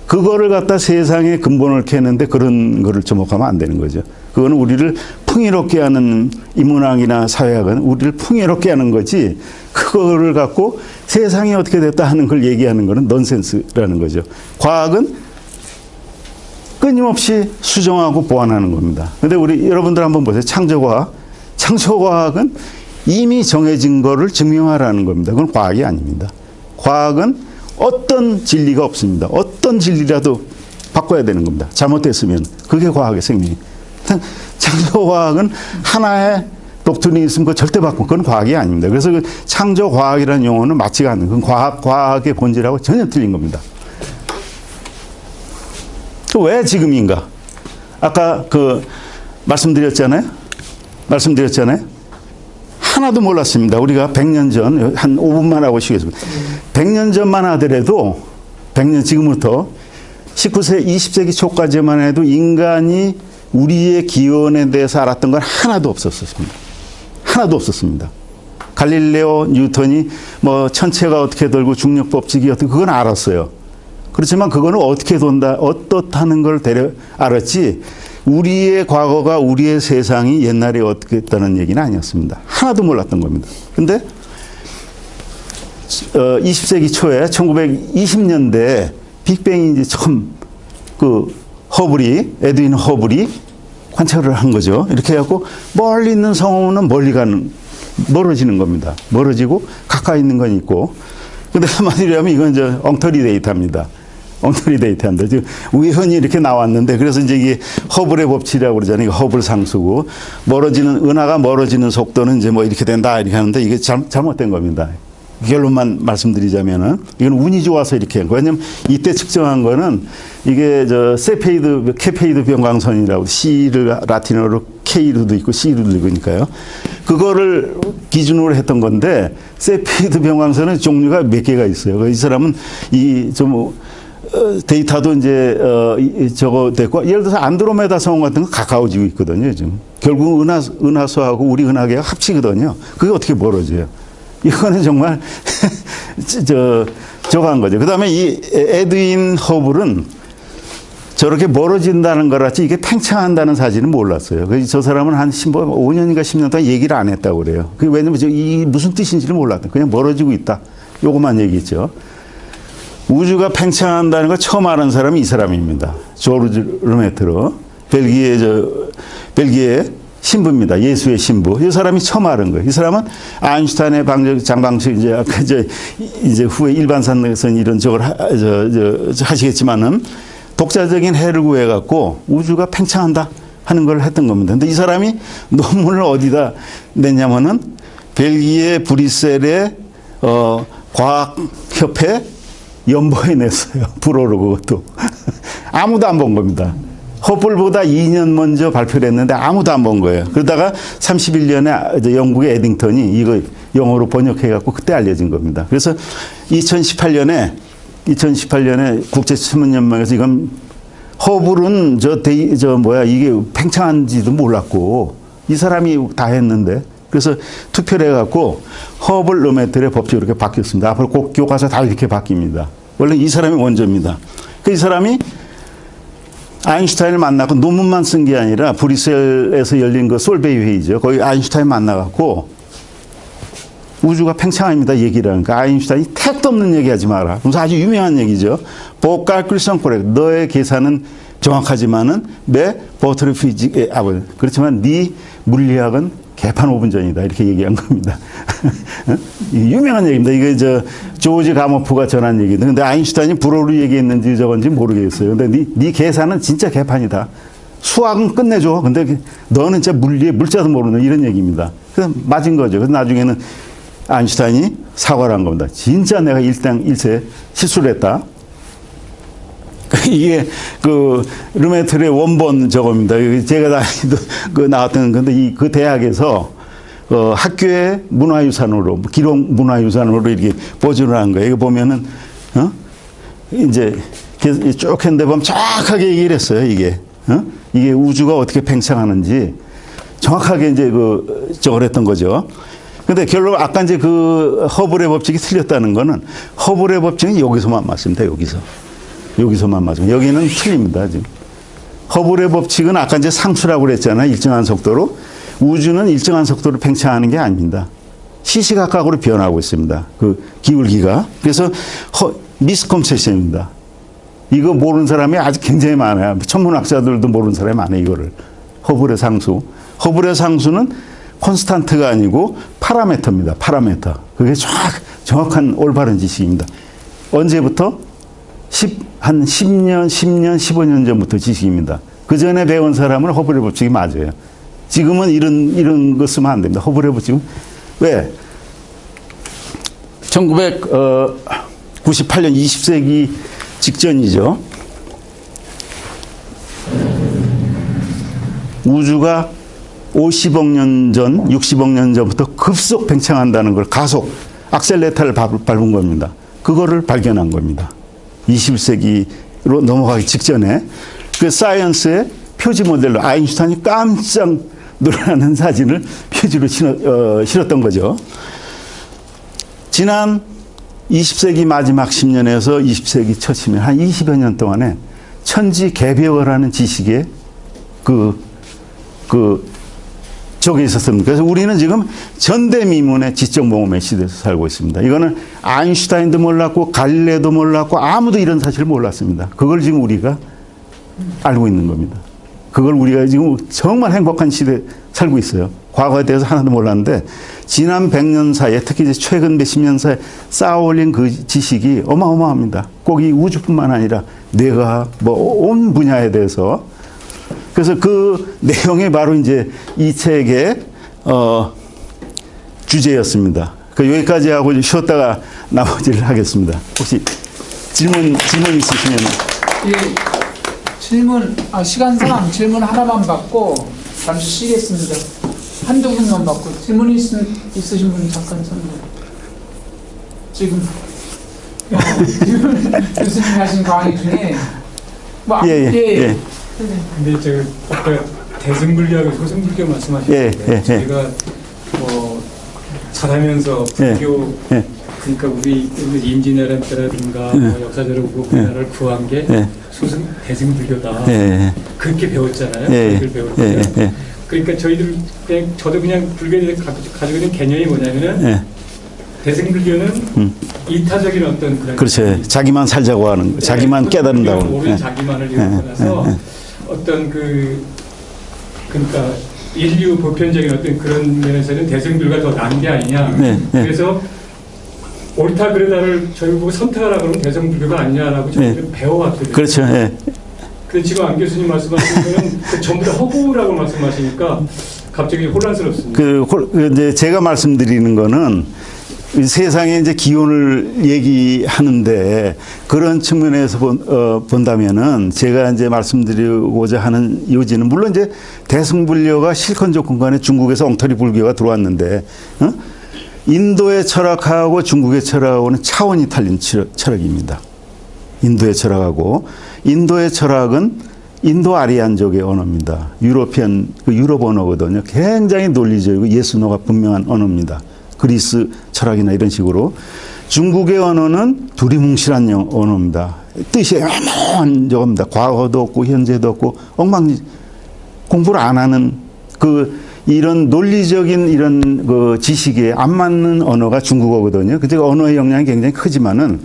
그거를 갖다 세상의 근본을 캐는데 그런 거를 접목하면 안 되는 거죠. 그거는 우리를 풍요롭게 하는 인문학이나 사회학은 우리를 풍요롭게 하는 거지 그거를 갖고 세상이 어떻게 됐다 하는 걸 얘기하는 거는 넌센스라는 거죠. 과학은 끊임없이 수정하고 보완하는 겁니다. 근데 여러분들 한번 보세요. 창조과학. 창조과학은 이미 정해진 거를 증명하라는 겁니다. 그건 과학이 아닙니다. 과학은 어떤 진리가 없습니다. 어떤 진리라도 바꿔야 되는 겁니다. 잘못됐으면. 그게 과학의 생명이에요. 창조과학은 하나의 독트린이 있으면 그거 절대 바꾸고 그건 과학이 아닙니다. 그래서 그 창조과학이라는 용어는 맞지가 않는 그건 과학의 본질하고 전혀 틀린 겁니다. 왜 지금인가? 아까 말씀드렸잖아요. 하나도 몰랐습니다. 우리가 100년 전, 한 5분만 하고 쉬겠습니다. 100년 전만 하더라도, 100년 지금부터 19세, 20세기 초까지만 해도 인간이 우리의 기원에 대해서 알았던 건 하나도 없었습니다. 하나도 없었습니다. 갈릴레오, 뉴턴이 뭐 천체가 어떻게 돌고 중력 법칙이 어떻게, 그건 알았어요. 그렇지만 그거는 어떻게 돈다, 어떻다는 걸 알았지, 우리의 과거가 우리의 세상이 옛날에 어떻게 했다는 얘기는 아니었습니다. 하나도 몰랐던 겁니다. 근데 20세기 초에 1920년대 빅뱅이 이제 처음 에드윈 허블이 관찰을 한 거죠. 이렇게 해갖고 멀리 있는 성운은 멀리 가는 멀어지는 겁니다. 멀어지고 가까이 있는 건 있고. 근데 한마디로 하면 이건 이제 엉터리 데이터입니다. 엉터리 데이터인데 지금 우연히 이렇게 나왔는데 그래서 이제 이게 허블의 법칙이라고 그러잖아요. 허블 상수고 은하가 멀어지는 속도는 이제 뭐 이렇게 된다 이렇게 하는데 이게 잘못된 겁니다. 결론만 말씀드리자면은 이건 운이 좋아서 이렇게 한 거예요. 왜냐면 이때 측정한 거는 이게 케페이드 변광선이라고 C를 라틴어로 K로도 있고 C로도 있으니까요. 그거를 기준으로 했던 건데 세페이드 변광선은 종류가 몇 개가 있어요. 이 사람은 데이터도 이제 저거 됐고 예를 들어서 안드로메다 성 같은 거 가까워지고 있거든요. 지금 결국 은하수하고 우리 은하계가 합치거든요. 그게 어떻게 멀어져요? 이거는 정말 저거 한 거죠. 그다음에 이 에드윈 허블은 저렇게 멀어진다는 걸 같이 이게 팽창한다는 사실은 몰랐어요. 그래서 저 사람은 한 5년인가 10년 동안 얘기를 안 했다고 그래요. 그게 왜냐면 이 무슨 뜻인지를 몰랐다. 그냥 멀어지고 있다. 요것만 얘기했죠. 우주가 팽창한다는 걸 처음 아는 사람이 이 사람입니다. 조르주 르메트르. 벨기에 신부입니다. 예수의 신부. 이 사람이 처음 알은 거예요. 이 사람은 아인슈타인의 장방식 이제 후에 일반산에서는 이런 저걸 하시겠지만은 독자적인 해를 구해갖고 우주가 팽창한다 하는 걸 했던 겁니다. 근데 이 사람이 논문을 어디다 냈냐면은 벨기에 브뤼셀의 과학협회 연보에 냈어요. 불어로 그것도. 아무도 안 본 겁니다. 허블보다 2년 먼저 발표를 했는데 아무도 안 본 거예요. 그러다가 31년에 영국의 에딩턴이 이거 영어로 번역해갖고 그때 알려진 겁니다. 그래서 2018년에 국제천문연맹에서 이건 허블은 이게 팽창한지도 몰랐고 이 사람이 다 했는데 그래서 투표를 해갖고 허블 르메트르의 법칙이 이렇게 바뀌었습니다. 앞으로 꼭 교과서 다 이렇게 바뀝니다. 원래 이 사람이 원조입니다. 이 사람이 아인슈타인을 만나고 논문만 쓴 게 아니라 브뤼셀에서 열린 그 솔베이 회의죠. 거기 아인슈타인 만나갖고 우주가 팽창합니다 얘기를 하니까 아인슈타인이 택도 없는 얘기하지 마라. 그래서 아주 유명한 얘기죠. 보칼쿨성 코렉. 너의 계산은 정확하지만은 버트르 피직의 그렇지만 네 물리학은 개판 5분 전이다 이렇게 얘기한 겁니다. 유명한 얘기입니다. 이게 조지 가모프가 전한 얘기인데 근데 아인슈타인이 불어로 얘기했는지 저건지 모르겠어요. 근데 네 계산은 진짜 개판이다. 수학은 끝내줘. 근데 너는 진짜 물자도 모르는 이런 얘기입니다. 그래서 맞은 거죠. 그래서 나중에는 아인슈타인이 사과를 한 겁니다. 진짜 내가 일세 실수를 했다. 이게 르메트르의 원본 저겁니다. 제가 나왔던 건데 그 대학에서 학교의 문화유산으로 기록 문화유산으로 이렇게 보존을 한 거예요. 이거 보면은 이제 쭉 했는데 보면 정확하게 얘기를 했어요. 이게 우주가 어떻게 팽창하는지 정확하게 이제 저걸 했던 거죠. 근데 결론 아까 이제 허블의 법칙이 틀렸다는 거는 허블의 법칙은 여기서만 맞습니다. 여기서만 맞으면 여기는 틀립니다. 지금 허블의 법칙은 아까 이제 상수라고 그랬잖아요. 일정한 속도로 우주는 일정한 속도로 팽창하는 게 아닙니다. 시시각각으로 변하고 있습니다. 기울기가 그래서 미스컨셉션입니다. 이거 모르는 사람이 아주 굉장히 많아요. 천문학자들도 모르는 사람이 많아요. 이거를 허블의 상수는 콘스탄트가 아니고 파라메터입니다. 그게 정확한 올바른 지식입니다. 언제부터? 한 10년, 15년 전부터 지식입니다. 그 전에 배운 사람은 허블의 법칙이 맞아요. 지금은 이런 거 쓰면 안 됩니다. 허블의 법칙은 왜? 1998년 20세기 직전이죠. 우주가 50억 년 전, 60억 년 전부터 급속 팽창한다는 걸 악셀레터를 밟은 겁니다. 그거를 발견한 겁니다. 21세기로 넘어가기 직전에 사이언스의 표지 모델로 아인슈타인이 깜짝 놀라는 사진을 표지로 실었던 거죠. 지난 20세기 마지막 10년에서 20세기 첫 10년, 한 20여 년 동안에 천지개벽을 하는 지식에 저게 있었습니다. 그래서 우리는 지금 전대미문의 지적모험의 시대에서 살고 있습니다. 이거는 아인슈타인도 몰랐고 갈릴레도 몰랐고 아무도 이런 사실을 몰랐습니다. 그걸 지금 우리가 알고 있는 겁니다. 그걸 우리가 지금 정말 행복한 시대에 살고 있어요. 과거에 대해서 하나도 몰랐는데 지난 100년 사이에 특히 이제 최근 몇십 년 사이에 쌓아올린 그 지식이 어마어마합니다. 꼭 이 우주뿐만 아니라 뇌과학 뭐 온 분야에 대해서. 그래서 그 내용이 바로 이제 이 책의 주제였습니다. 여기까지 하고 쉬었다가 나머지를 하겠습니다. 혹시 질문 있으시면. 예, 시간상 질문 하나만 받고 잠시 쉬겠습니다. 한두 분만 받고 질문 있으신 분 잠깐 선물. 지금 교수님 하신 강의 중에 예. 근데 제가 아까 대승불교하고 소승불교 말씀하셨는데 제가 잘하면서 불교 그러니까 우리 임진왜란 때라든가 역사적으로 우리나라를 구한 게 대승불교다 그렇게 배웠잖아요. 저희들 배울 때. 그러니까 저도 그냥 불교에 대해서 가지고 있는 개념이 뭐냐면은 대승불교는 이타적인 어떤 그런 그렇죠. 자기만 살자고 하는 거, 자기만 깨달은다고. 오른 자기만을 이루어서 어떤 그러니까 인류 보편적인 어떤 그런 면에서는 대승불교가 더 나은 게 아니냐. 그래서 옳다 그르다를 저희 보고 선택하라 그러면 대승불교가 아니냐라고 저희는 배워왔거든요. 그렇죠. 근데 지금 안 교수님 말씀하신 거는 전부 다 허구라고 말씀하시니까 갑자기 혼란스럽습니다. 이제 제가 말씀드리는 거는 세상의 이제 기원을 얘기하는데 그런 측면에서 본다면은 제가 이제 말씀드리고자 하는 요지는 물론 이제 대승불교가 실컷 좋건 간에 중국에서 엉터리 불교가 들어왔는데 인도의 철학하고 중국의 철학하고는 차원이 틀린 철학입니다. 인도의 철학은 인도 아리안족의 언어입니다. 유럽 언어거든요. 굉장히 논리적이고 예순어가 분명한 언어입니다. 그리스 철학이나 이런 식으로. 중국의 언어는 두리뭉실한 언어입니다. 뜻이 애매한 적입니다. 과거도 없고 현재도 없고 공부를 안 하는 이런 논리적인 이런 지식에 안 맞는 언어가 중국어거든요. 그래서 언어의 영향이 굉장히 크지만은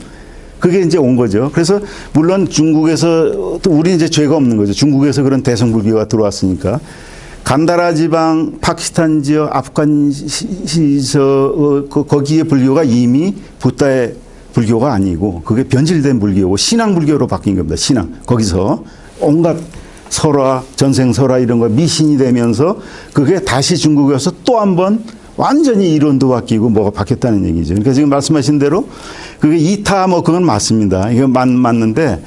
그게 이제 온 거죠. 그래서 물론 중국에서 또 우리 이제 죄가 없는 거죠. 중국에서 그런 대승불교가 들어왔으니까. 간다라 지방, 파키스탄 지역, 아프간 시서 거기에 불교가 이미 부다의 불교가 아니고 그게 변질된 불교고 신앙 불교로 바뀐 겁니다. 신앙. 거기서 온갖 설화, 전생설화 이런 거 미신이 되면서 그게 다시 중국에 와서 또 한 번 완전히 이론도 바뀌고 뭐가 바뀌었다는 얘기죠. 그러니까 지금 말씀하신 대로 그게 이타 그건 맞습니다. 이거 맞는데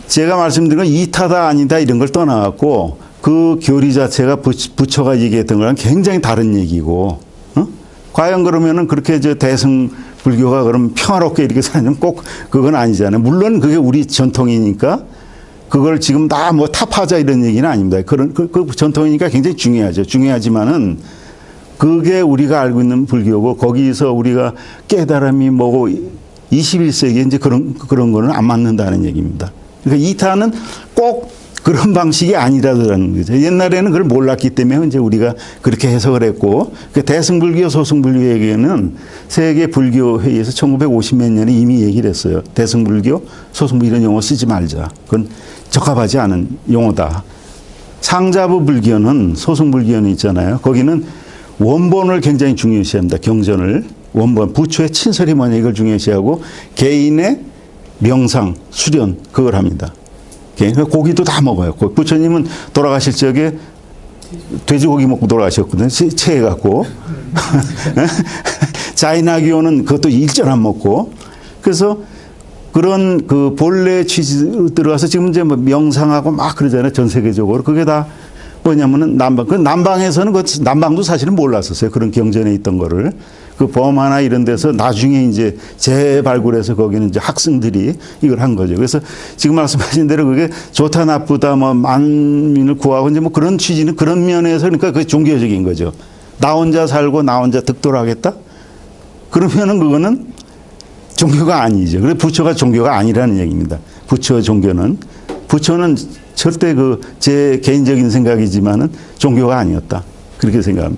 제가 말씀드린 건 이타다 아니다 이런 걸 떠나갖고 그 교리 자체가 부처가 얘기했던 거랑 굉장히 다른 얘기고, 과연 그러면은 그렇게 이제 대승 불교가 그럼 평화롭게 이렇게 사는 꼭 그건 아니잖아요. 물론 그게 우리 전통이니까 그걸 지금 다 타파하자 이런 얘기는 아닙니다. 그 전통이니까 굉장히 중요하죠. 중요하지만은 그게 우리가 알고 있는 불교고 거기서 우리가 깨달음이 뭐고 21세기에 이제 그런 거는 안 맞는다는 얘기입니다. 그러니까 이타는 꼭 그런 방식이 아니라는 거죠. 옛날에는 그걸 몰랐기 때문에 이제 우리가 그렇게 해석을 했고, 대승불교, 소승불교에게는 세계 불교 회의에서 1950몇 년에 이미 얘기를 했어요. 대승불교, 소승불교 이런 용어 쓰지 말자. 그건 적합하지 않은 용어다. 상자부 불교는 소승불교는 있잖아요. 거기는 원본을 굉장히 중요시합니다. 경전을. 원본, 부처의 친설이 뭐냐 이걸 중요시하고 개인의 명상, 수련 그걸 합니다. 고기도 다 먹어요. 부처님은 돌아가실 적에 돼지고기 먹고 돌아가셨거든요. 체해갖고. 자이나교는 그것도 일절 안 먹고. 그래서 그런 본래 취지로 들어가서 지금 이제 명상하고 막 그러잖아요. 전 세계적으로. 그게 다 뭐냐면은 남방에서는 남방도 사실은 몰랐었어요. 그런 경전에 있던 거를. 범하나 이런 데서 나중에 이제 재발굴해서 거기는 이제 학생들이 이걸 한 거죠. 그래서 지금 말씀하신 대로 그게 좋다 나쁘다 만민을 구하고 이제 그런 취지는 그런 면에서 그러니까 그게 종교적인 거죠. 나 혼자 살고 나 혼자 득도하겠다? 그러면은 그거는 종교가 아니죠. 그래서 부처가 종교가 아니라는 얘기입니다. 부처 종교는 절대 제 개인적인 생각이지만은 종교가 아니었다. 그렇게 생각합니다.